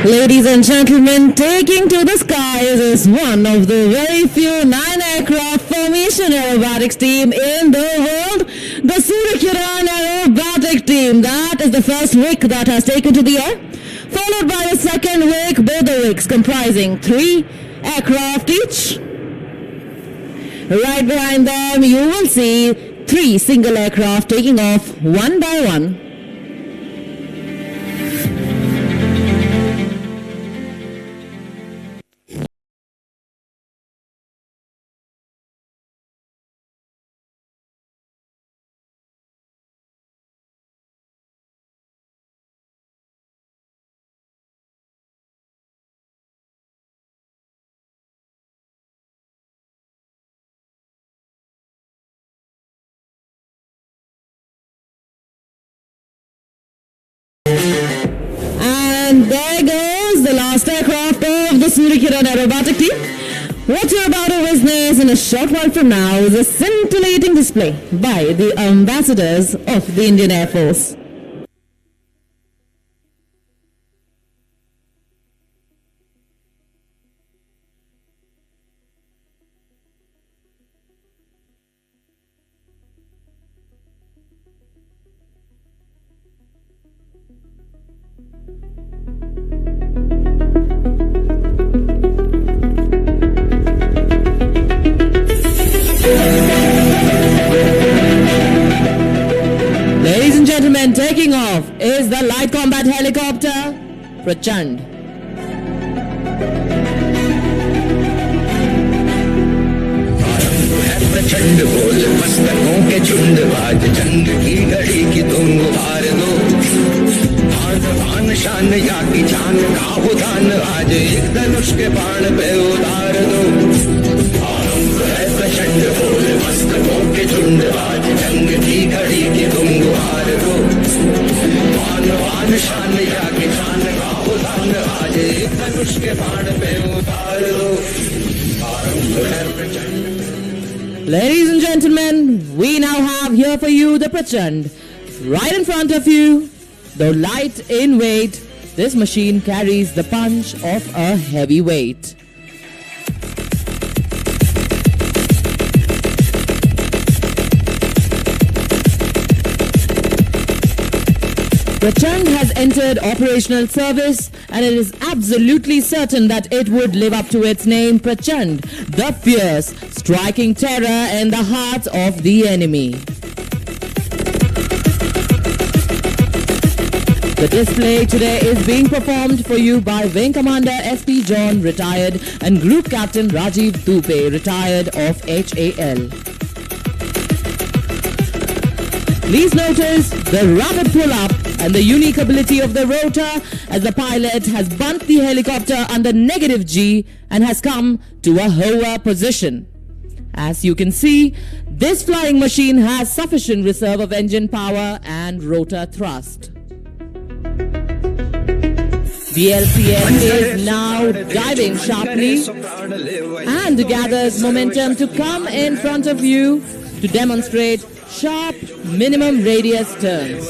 Ladies and gentlemen, taking to the skies is one of the very few 9-aircraft formation aerobatics team in the world, the Kiran aerobatic team. That is the first wing that has taken to the air, followed by the second wing, both the wings comprising 3 aircraft each. Right behind them, you will see 3 single aircraft taking off one by one. And there goes the last aircraft of the Kiran aerobatic team. What you're about to witness in a short while from now is a scintillating display by the ambassadors of the Indian Air Force. Ladies and gentlemen, taking off is the light combat helicopter Prachand. प्रचंड बोल मस्तकों के झुंड आज जंग की घड़ी की तुम उतार दो आन आन शान या की जान का उदान आज एक धनुष के बाण पे उतार दो आरंभ है प्रचंड बोल मस्तकों के झुंड आज जंग की घड़ी की तुम उतार दो आन आन शान या की जान का उदान आज एक धनुष के बाण पे उतार दो आरंभ है प्रचंड. Ladies and gentlemen, we now have here for you the Prachand. Right in front of you, though light in weight, this machine carries the punch of a heavyweight. Prachand has entered operational service and it is absolutely certain that it would live up to its name, Prachand, the fierce, striking terror in the heart of the enemy. The display today is being performed for you by Wing Commander SP John, retired, and Group Captain Rajiv Dupe, retired of HAL. Please notice the rapid pull-up and the unique ability of the rotor as the pilot has bumped the helicopter under negative G and has come to a hover position. As you can see, this flying machine has sufficient reserve of engine power and rotor thrust. The LCS is now diving sharply and gathers momentum to come in front of you to demonstrate sharp minimum radius turns.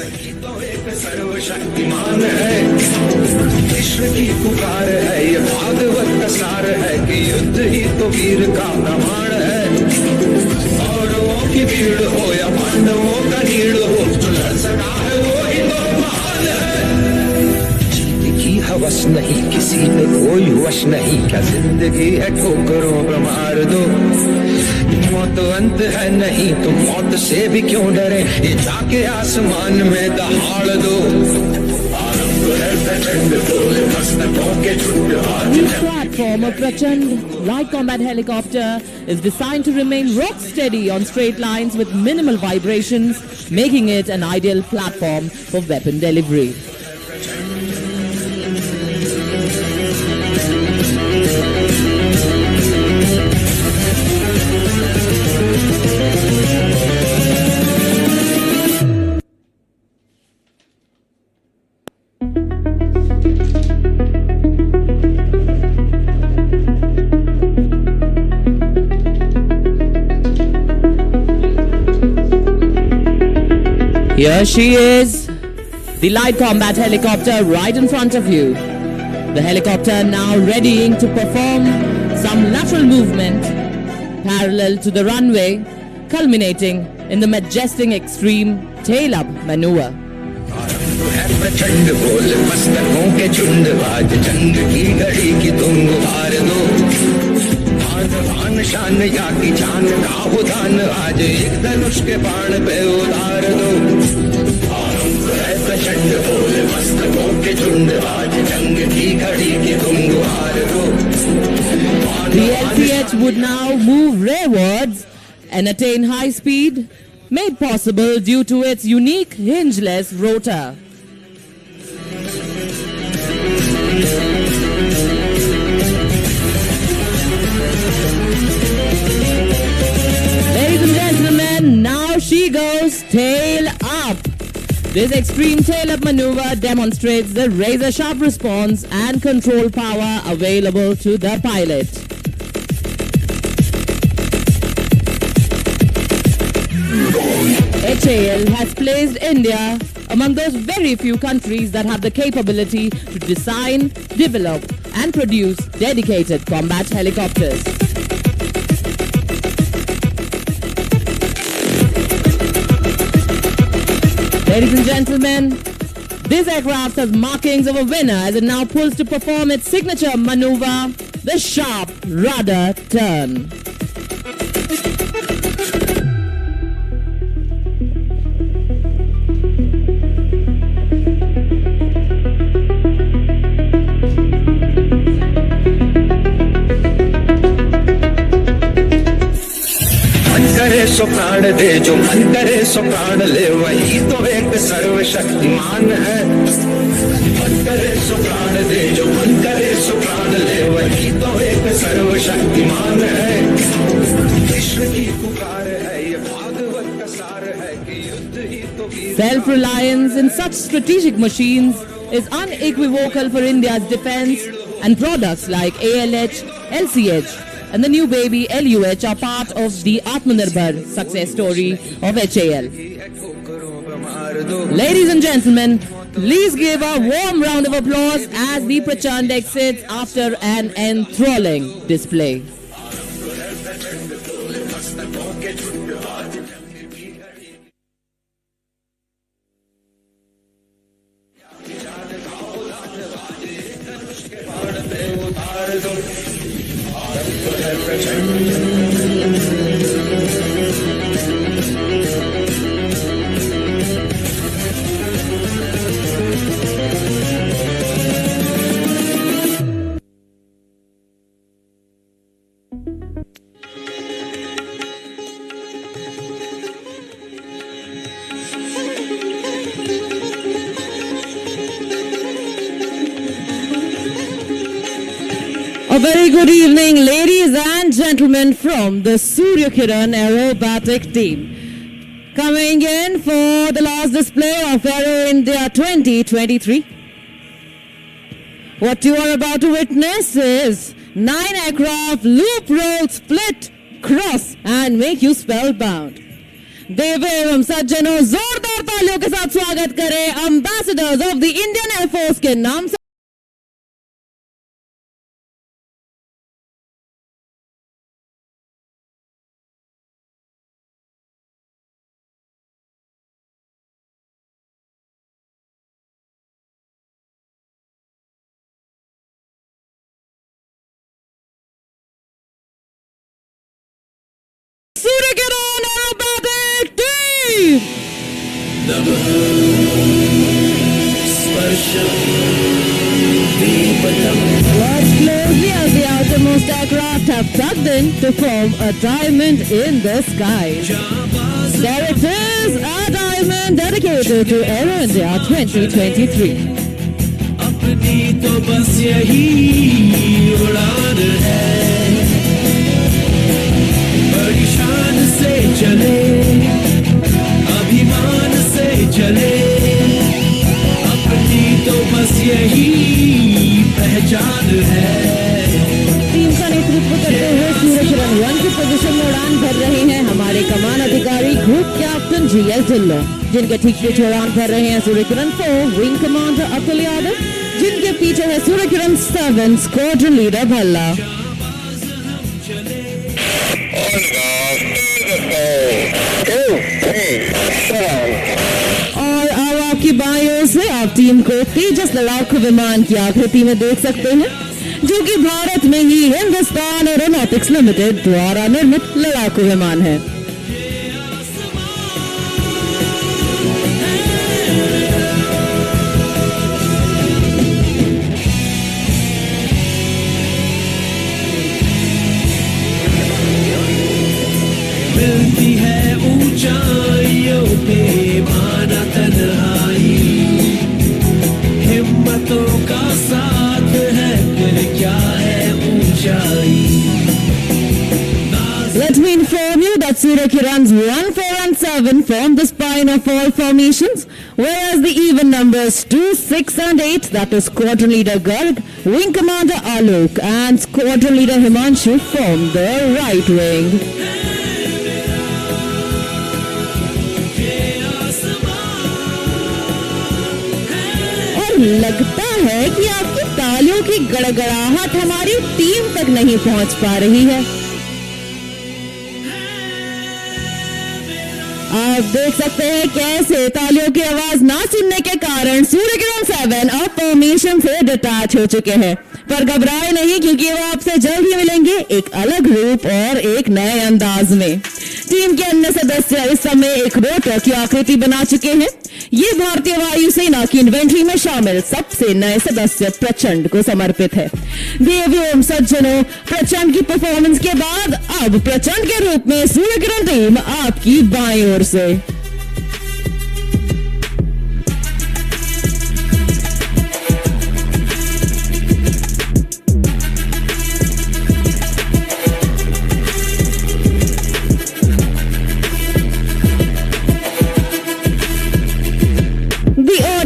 सर्वशक्तिमान है विश्व की पुकार है ये भागवत का सार है कि युद्ध ही तो वीर का प्रमाण है कौरवों की भीड़ हो या पांडवों का नीड़ हो जो लड़ सका है वो ही तो महान है जीत की हवस नहीं किसी पे कोई वश नहीं क्या जिंदगी है ठोकरों पर मार दो मौत अंत है नहीं तो मौत से भी क्यों डरे ये जाके आसमान में दहाड़ दो आरंभ है प्रचंड बोल मस्तकों के झुंड आज The platform of Prachand light combat helicopter is designed to remain rock steady on straight lines with minimal vibrations, making it an ideal platform for weapon delivery. Here she is, the light combat helicopter right in front of you. The helicopter now readying to perform some lateral movement parallel to the runway, culminating in the majestic extreme tail-up maneuver. प्रचंड बोल मस्तकों के झुंड आज जंग की घड़ी की तुम गुहार दो भान भान शान या की जान का उदान आज एक धनुष के बाण पे उतार दो प्रचंड बोल मस्तकों के झुंड आज जंग की घड़ी की तुम गुहार दो. The LCH would now move rearwards and attain high speed, made possible due to its unique hingeless rotor. Ladies and gentlemen, now she goes tail up. This extreme tail-up maneuver demonstrates the razor-sharp response and control power available to the pilot. HAL has placed India among those very few countries that have the capability to design, develop and produce dedicated combat helicopters. Ladies and gentlemen, this aircraft has markings of a winner as it now pulls to perform its signature maneuver, the sharp rudder turn. सो प्राण दे जो मन करे सो प्राण ले वही तो एक सर्वशक्तिमान है. मन करे सो प्राण दे जो मन करे सो प्राण ले वही तो एक सर्वशक्तिमान है. विश्व की पुकार है ये भागवत का सार है कि युद्ध ही तो. Self-reliance in such strategic machines is unequivocal for India's defense, and products like ALH, LCH and the new baby LUH are part of the Atmanirbhar success story of HAL. Ladies and gentlemen, please give a warm round of applause as the Prachand exits after an enthralling display. A very good evening, ladies and gentlemen, from the Surya Kiran aerobatic team. Coming in for the last display of Aero India 2023. What you are about to witness is 9 aircraft loop, roll, split, cross and make you spellbound. देवे एवं सज्जनों, जोरदार तालियों के साथ स्वागत करें ambassadors of the Indian air force के नाम से. Surya Kiran aerobatic team. Watch closely as the outermost aircraft have tugged in to form a diamond in the sky. There it is, a diamond dedicated to Aero India 2023. अपनी तो बस यही उड़ान है, बड़ी शान से चले, अभिमान से चले, अपनी तो बस यही पहचान है. टीम का नेतृत्व करते हुए सूर्य किरण 1 की पोजीशन में उड़ान भर रहे हैं हमारे कमान अधिकारी ग्रुप कैप्टन GL ढिल्लों, जिनके ठीक पीछे उड़ान भर रहे हैं सूर्य किरण 4 विंग कमांडर अतुल यादव. जिनके पीछे है सूर्य किरण 7 स्क्वाड्रन लीडर भल्ला। और अब आपकी बाईं ओर से आप टीम को तेजस लड़ाकू विमान की आकृति में देख सकते हैं, जो कि भारत में ही हिंदुस्तान एरोनॉटिक्स लिमिटेड द्वारा निर्मित लड़ाकू विमान है। मिलती है ऊंचाइयों पे माना तन्हाई, हिम्मतों का साथ है फिर क्या है ऊंचाई। Let me inform you that Surya Kiran's 1, 4 and 7 form the spine of all formations, whereas the even numbers 2, 6 and 8, that is Squadron Leader Garg, Wing Commander Alok and Squadron Leader Himanshu form the right wing. लगता है कि आपकी तालियों की गड़गड़ाहट हमारी team तक नहीं पहुंच पा रही है। आप देख सकते हैं कैसे तालियों की आवाज ना सुनने के कारण सूर्य किरण 7 अब फॉर्मेशन से डिटैच हो चुके हैं, पर घबराए नहीं क्योंकि वो आपसे जल्द ही मिलेंगे एक अलग रूप और एक नए अंदाज में। टीम के अन्य सदस्य इस समय एक रोटर की आकृति बना चुके हैं। ये भारतीय वायुसेना की इन्वेंट्री में शामिल सबसे नए सदस्य प्रचंड को समर्पित है। देवियों सज्जनों, प्रचंड की परफॉर्मेंस के बाद अब प्रचंड के रूप में सूर्य किरण टीम आपकी बाईं ओर से।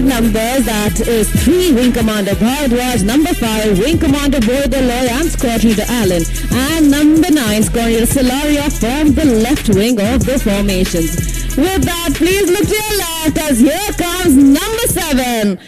Numbers, that is 3 Wing Commander Dhwaj, number 5 Wing Commander Boydaloy and Squad Leader Allen, and number 9 Squad Leader Solaria form the left wing of the formations. With that, please look to your left as here comes number 7.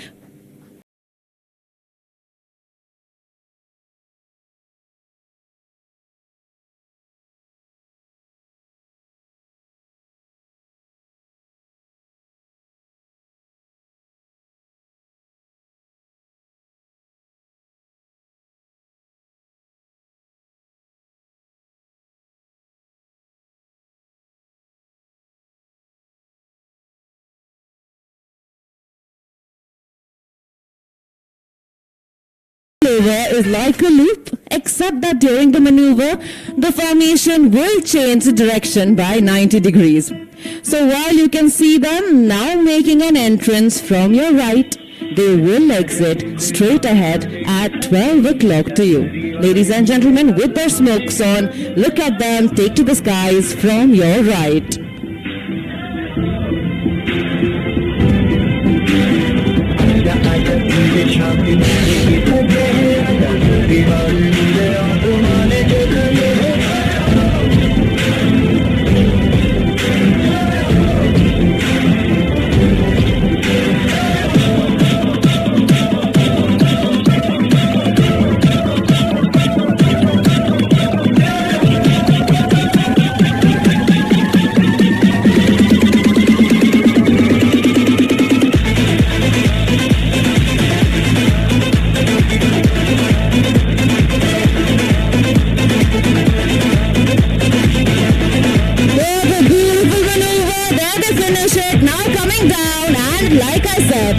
Maneuver is like a loop, except that during the maneuver, the formation will change the direction by 90 degrees. So while you can see them now making an entrance from your right, they will exit straight ahead at 12 o'clock to you. Ladies and gentlemen, with their smokes on, look at them take to the skies from your right.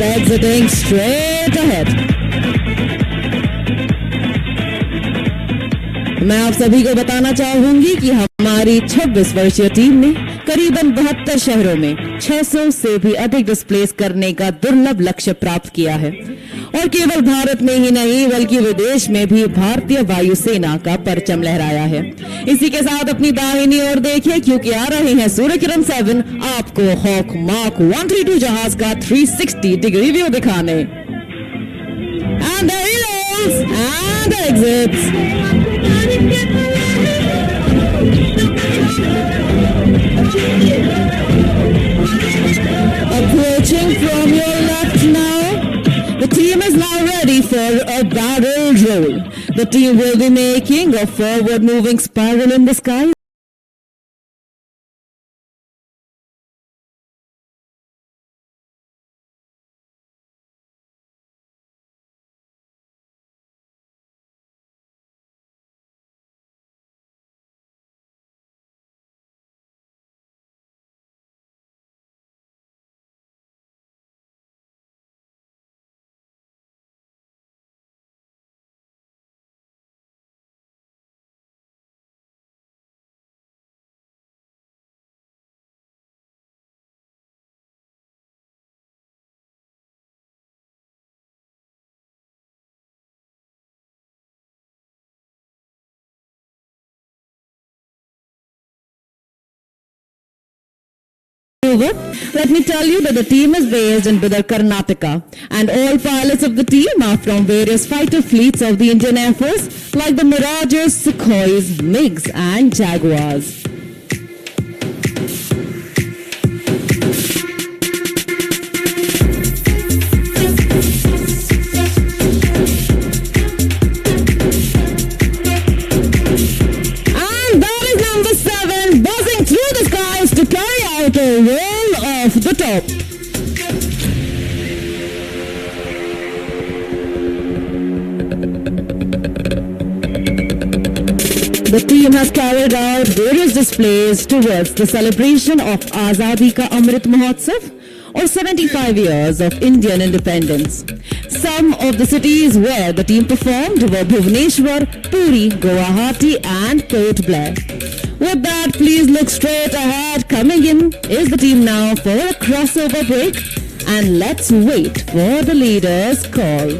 Exiting straight ahead. मैं आप सभी को बताना चाहूंगी कि हमारी 26 वर्षीय team ने करीबन 72 शहरों में 600 से भी अधिक डिस्प्लेस करने का दुर्लभ लक्ष्य प्राप्त किया है और केवल भारत में ही नहीं बल्कि विदेश में भी भारतीय वायुसेना का परचम लहराया है। इसी के साथ अपनी दाहिनी ओर देखिए क्योंकि आ रहे हैं सूर्य किरण 7 आपको हॉक मार्क 132 जहाज का 360 डिग्री व्यू दिखाने। And there he goes and exits. Approaching from your left now. The team is now ready a barrel roll. The team will be making a forward-moving spiral in the sky. Let me tell you that the team is based in Bidar, Karnataka, and all pilots of the team are from various fighter fleets of the Indian Air Force, like the Mirages, Sukhois, MiGs, and Jaguars. And that is number 7, buzzing through the skies to carry out a roll off the top. The team has carried out various displays towards the celebration of Azadi Ka Amrit Mahotsav, or 75 years of Indian independence. Some of the cities where the team performed were Bhubaneswar, Puri, Guwahati, and Port Blair. With that, please look straight ahead. Coming in is the team now for a crossover break, and let's wait for the leader's call.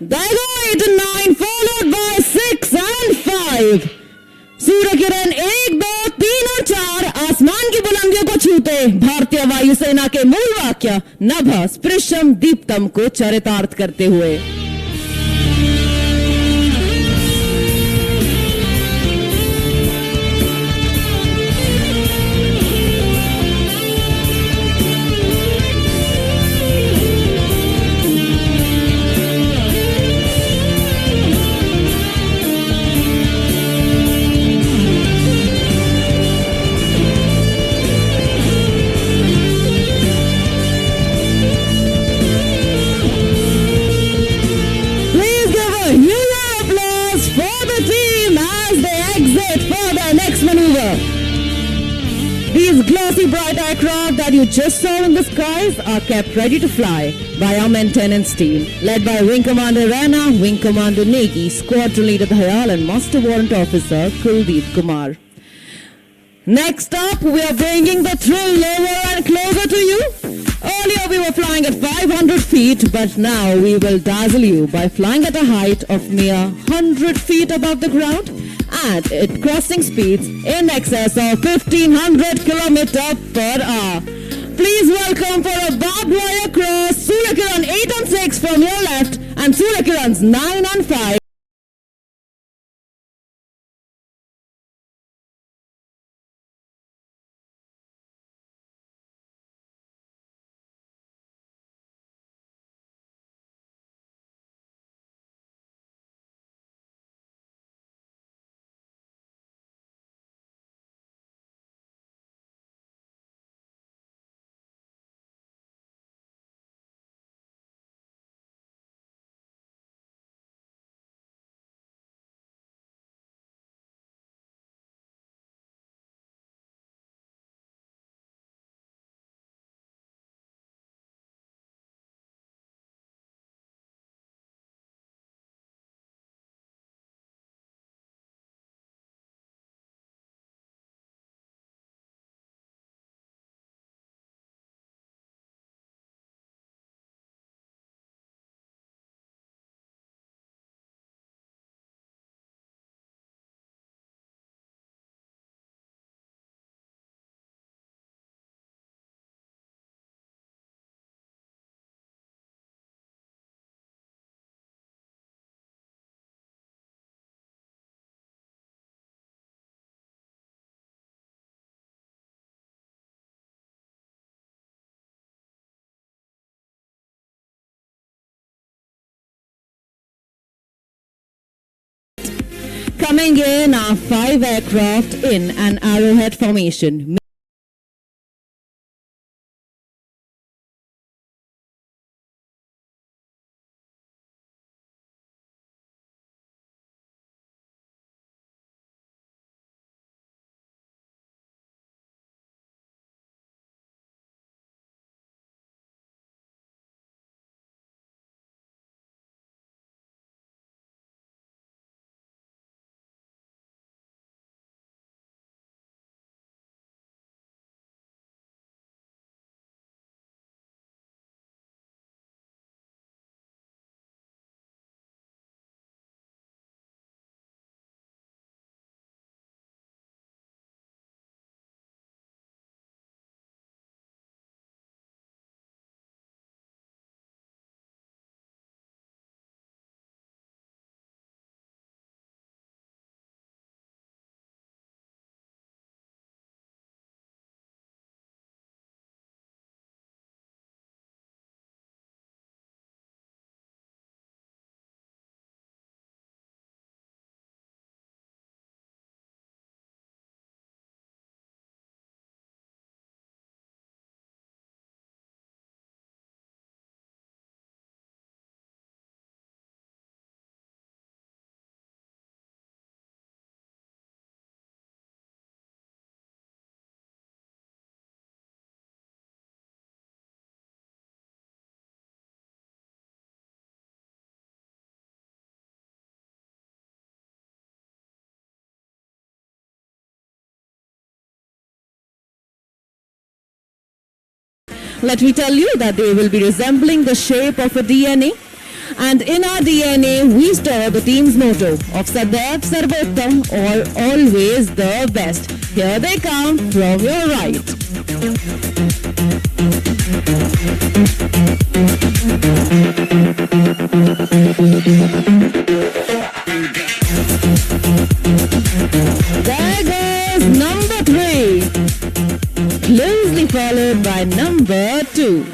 There go 8 and 9, followed by 6 and 5. Surya Kiran 1, 2, 3 और 4 आसमान की बुलंदियों को छूते भारतीय वायुसेना के मूल वाक्य नभ स्पृशम दीप्तम को चरितार्थ करते हुए These glossy bright aircraft that you just saw in the skies are kept ready to fly by our maintenance team, led by Wing Commander Rana, Wing Commander Negi, Squadron Leader Dhayal, and Master Warrant Officer Kuldeep Kumar. Next up, we are bringing the thrill lower and closer to you. Earlier we were flying at 500 feet, but now we will dazzle you by flying at a height of mere 100 feet above the ground and at crossing speeds in excess of 1500 km per hour. Please welcome for a barbed wire cross Surya Kiran 8 and 6 from your left and Surya Kirans 9 and 5. coming in are 5 aircraft in an arrowhead formation. Let me tell you that they will be resembling the shape of a DNA. And in our DNA, we store the team's motto of Sadaiv Sarvottam, or always the best. Here they come from your right. There goes number 3, closely followed by number 2.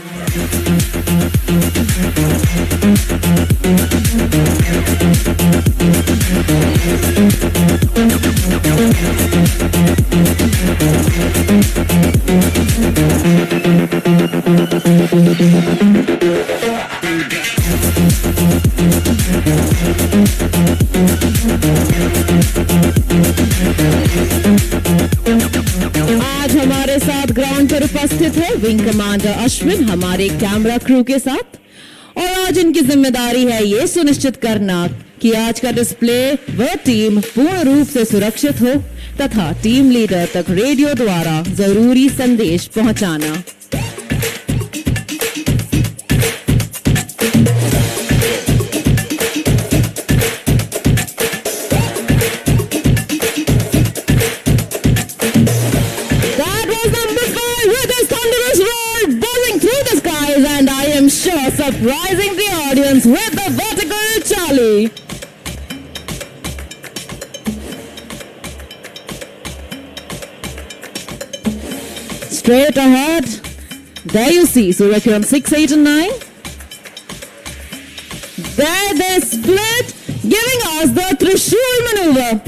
आज हमारे साथ ground पर उपस्थित है wing commander Ashwin हमारे camera crew के साथ, और आज इनकी जिम्मेदारी है ये सुनिश्चित करना कि आज का डिस्प्ले व टीम पूर्ण रूप से सुरक्षित हो तथा टीम लीडर तक रेडियो द्वारा जरूरी संदेश पहुंचाना। And I am sure surprising the audience with the vertical Charlie. Straight ahead, there you see Surakiran 6, 8 and 9. There they split, giving us the Trishul maneuver.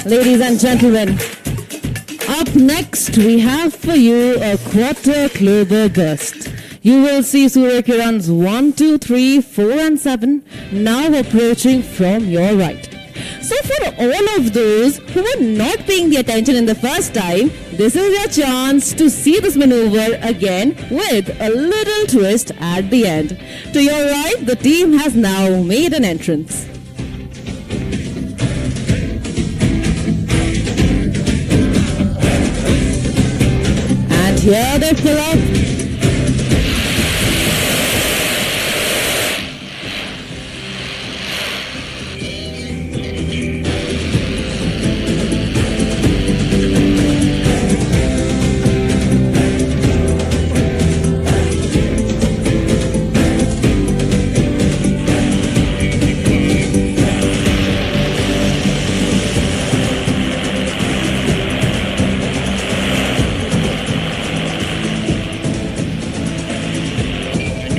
Ladies and gentlemen, up next we have for you a quarter clover burst. You will see Surya Kiran's 1, 2, 3, 4 and 7 now approaching from your right. So for all of those who were not paying the attention in the first time, this is your chance to see this maneuver again with a little twist at the end. To your right, the team has now made an entrance. Here they pull up.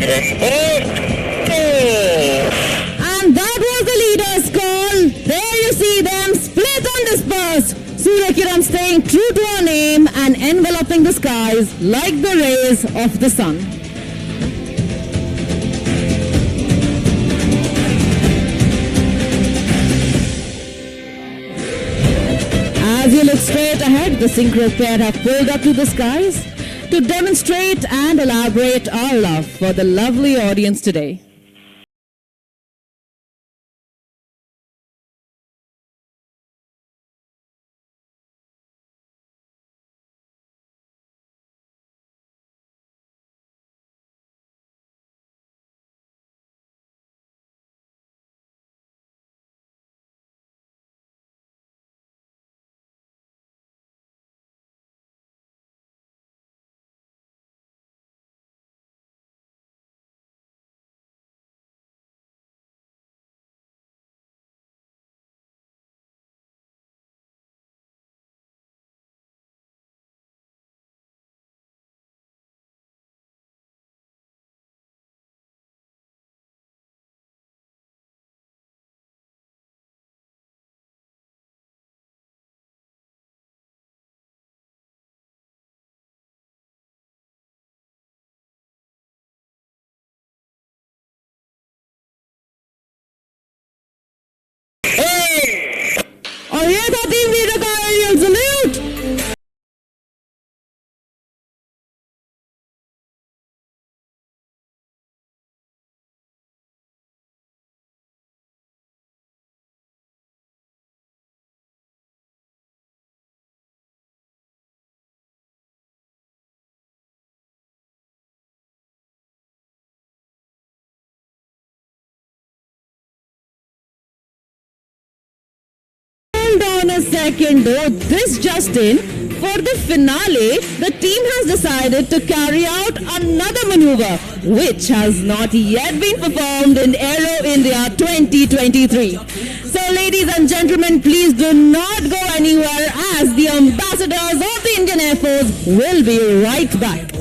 And that was the leader's call. There you see them split and disperse. Surya Kiran staying true to our name and enveloping the skies like the rays of the sun. As you look straight ahead, the synchro pair have pulled up to the skies to demonstrate and elaborate our love for the lovely audience today. और ये था team leader का aerial salute. Hold on a second though, this just in. For the finale, the team has decided to carry out another maneuver, which has not yet been performed in Aero India 2023. So ladies and gentlemen, please do not go anywhere as the ambassadors of the Indian Air Force will be right back.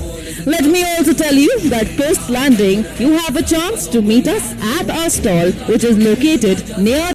Let me also tell you that post-landing, you have a chance to meet us at our stall, which is located near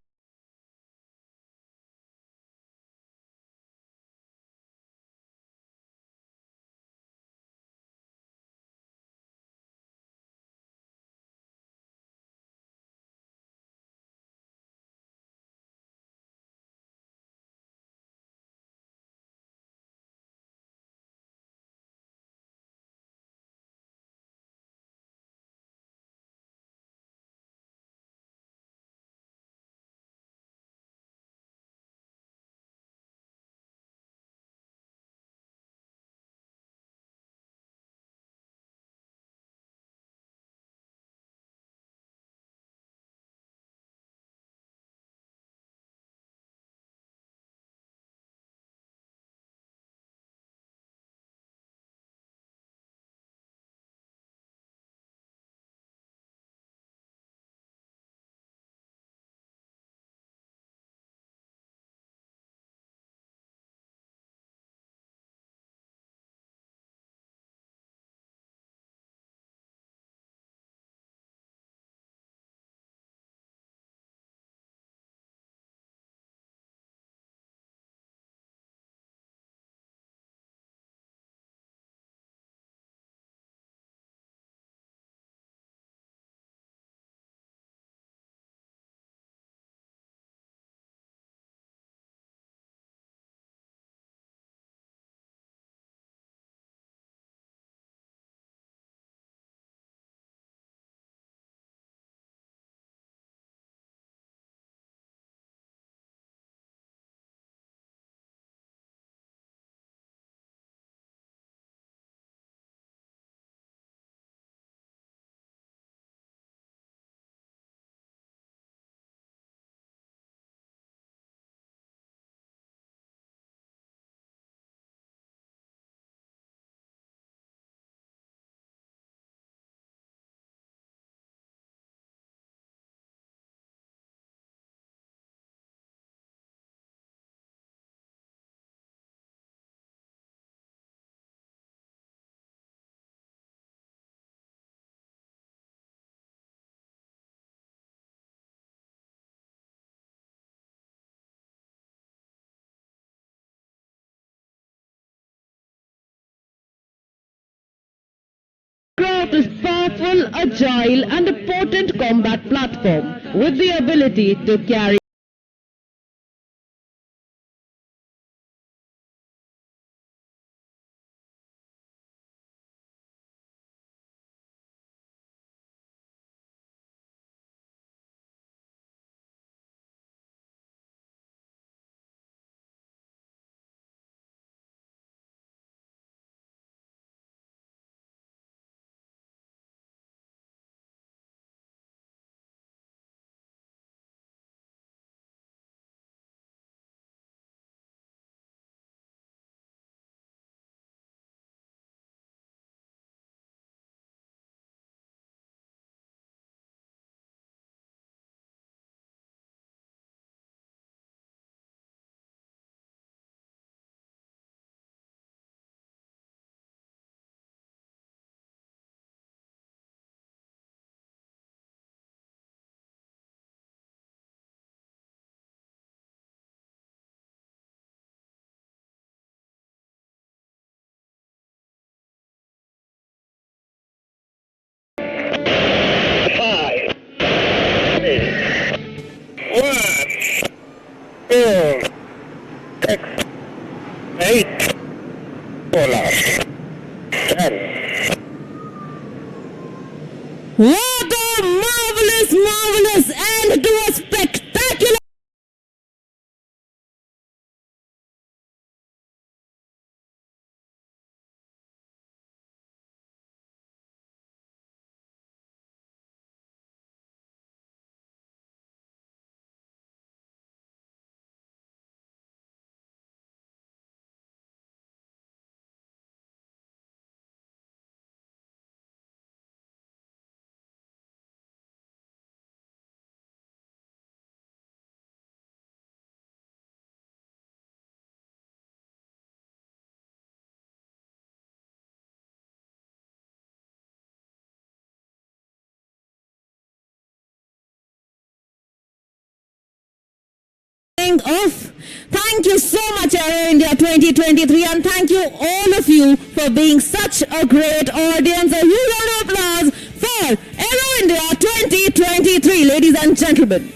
powerful, agile and a potent combat platform with the ability to carry What a marvelous end to a spectacular of. Thank you so much, Aero India 2023, and thank you all of you for being such a great audience. A huge round of applause for Aero India 2023, ladies and gentlemen.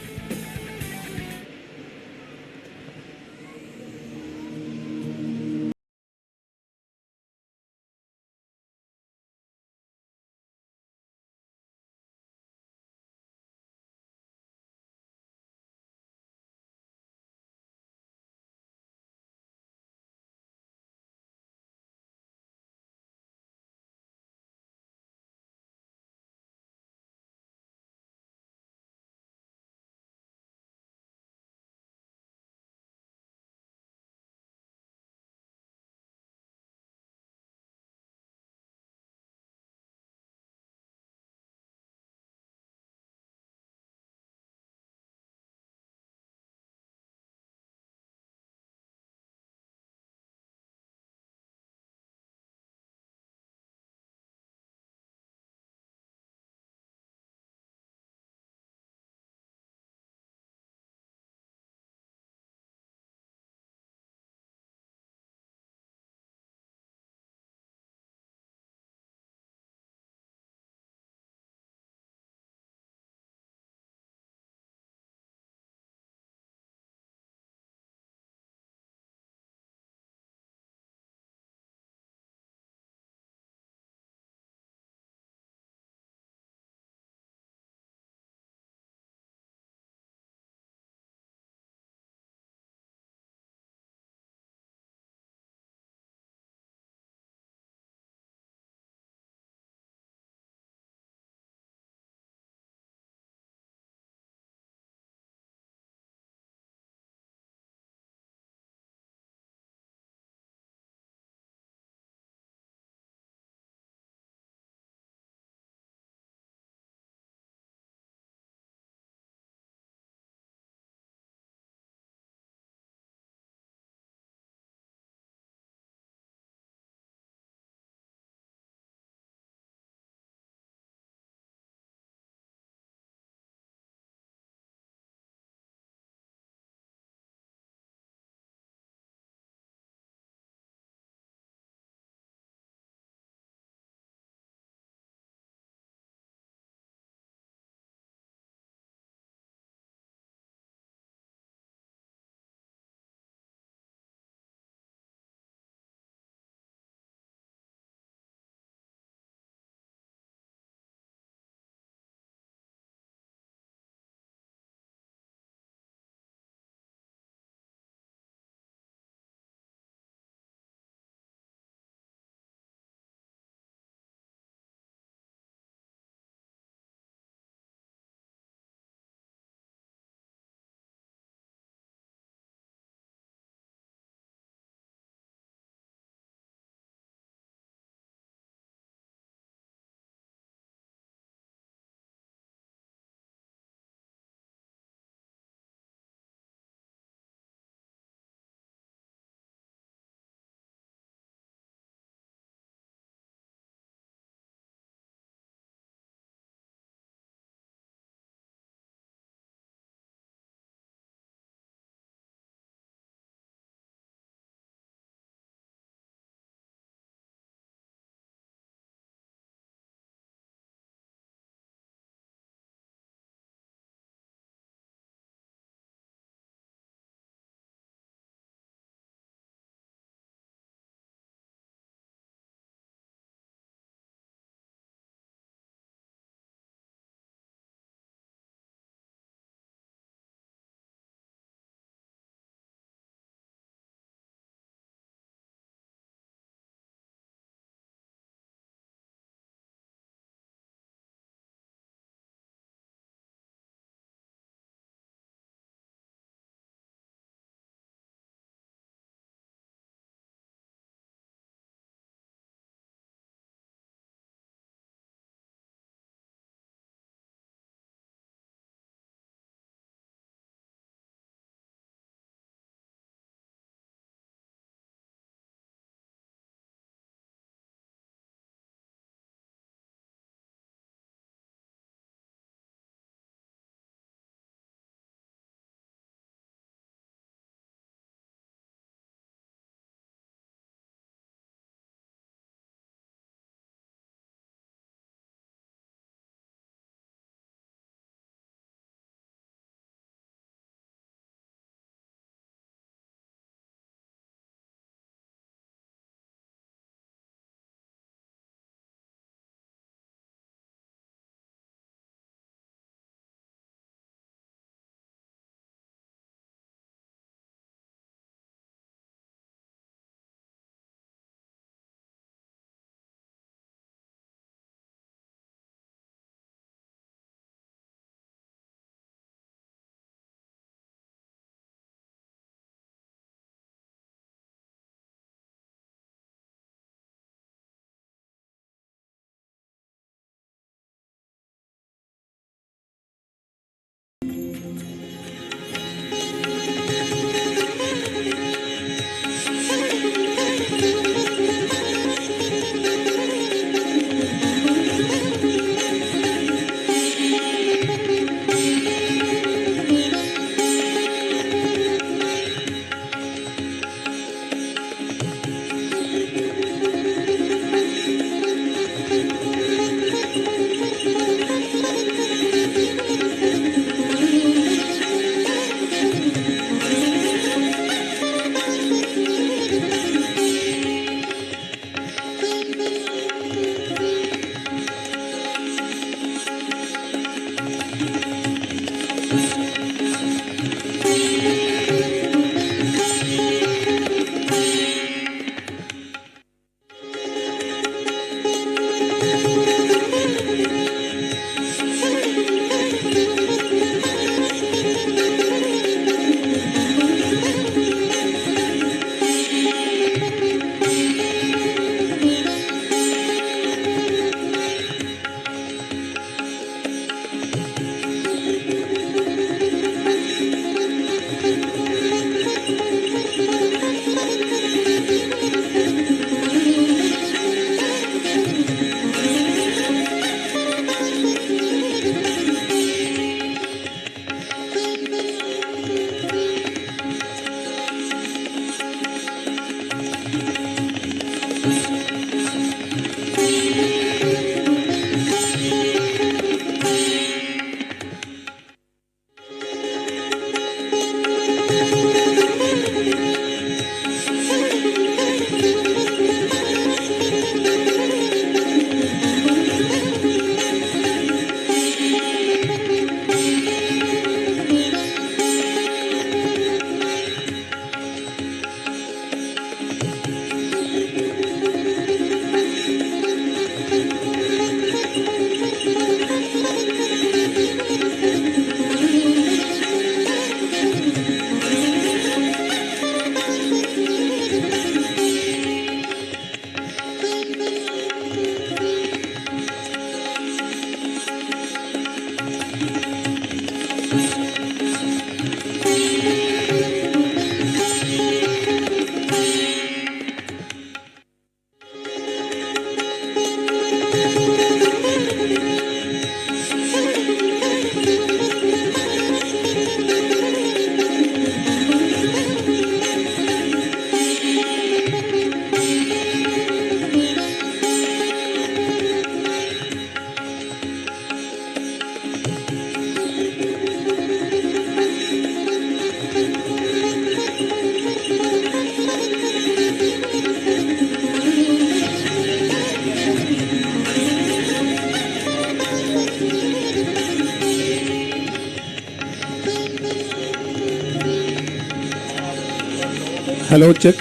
Hello, check.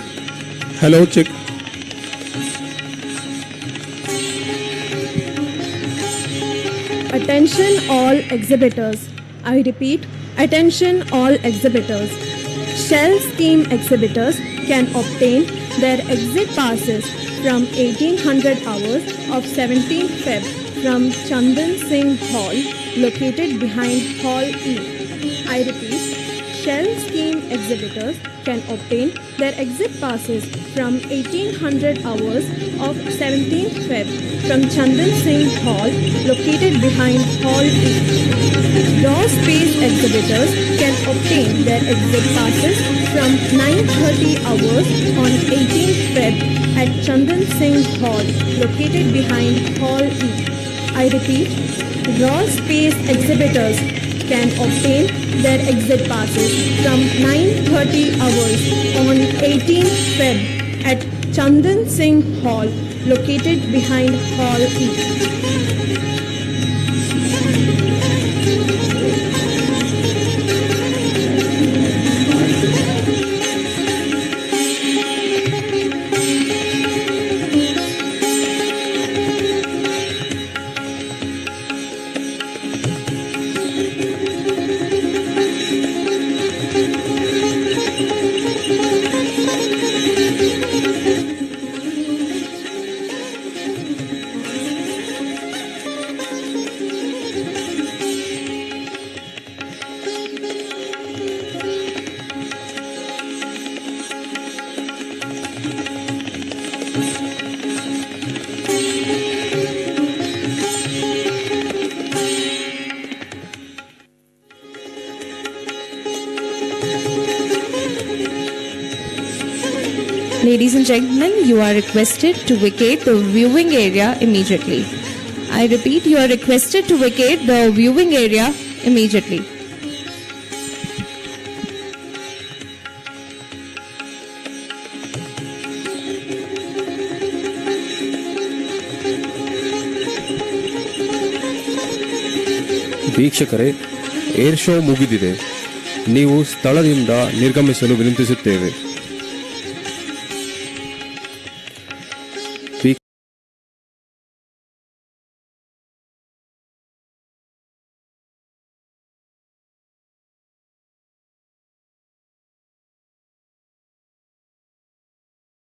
Hello, check. Attention all exhibitors. I repeat, attention all exhibitors. Shell scheme exhibitors can obtain their exit passes from 1800 hours of 17th Feb from Chandan Singh Hall located behind Hall E. I repeat, Shell scheme exhibitors can obtain their exit passes from 1800 hours of 17th Feb from Chandan Singh Hall located behind Hall E. Raw space exhibitors can obtain their exit passes from 9:30 hours on 18th Feb at Chandan Singh Hall located behind Hall E. I repeat, raw space exhibitors can obtain their exit passes from 9:30 hours on 18th Feb at Chandan Singh Hall located behind Hall E. Ladies and gentlemen, you are requested to vacate the viewing area immediately. I repeat, you are requested to vacate the viewing area immediately. ವೀಕ್ಷಕರೇ, air show ಮುಗಿದಿದೆ. ನೀವು ಸ್ಥಳದಿಂದ ನಿರ್ಗಮಿಸಲು ವಿನಂತಿಸುತ್ತೇವೆ.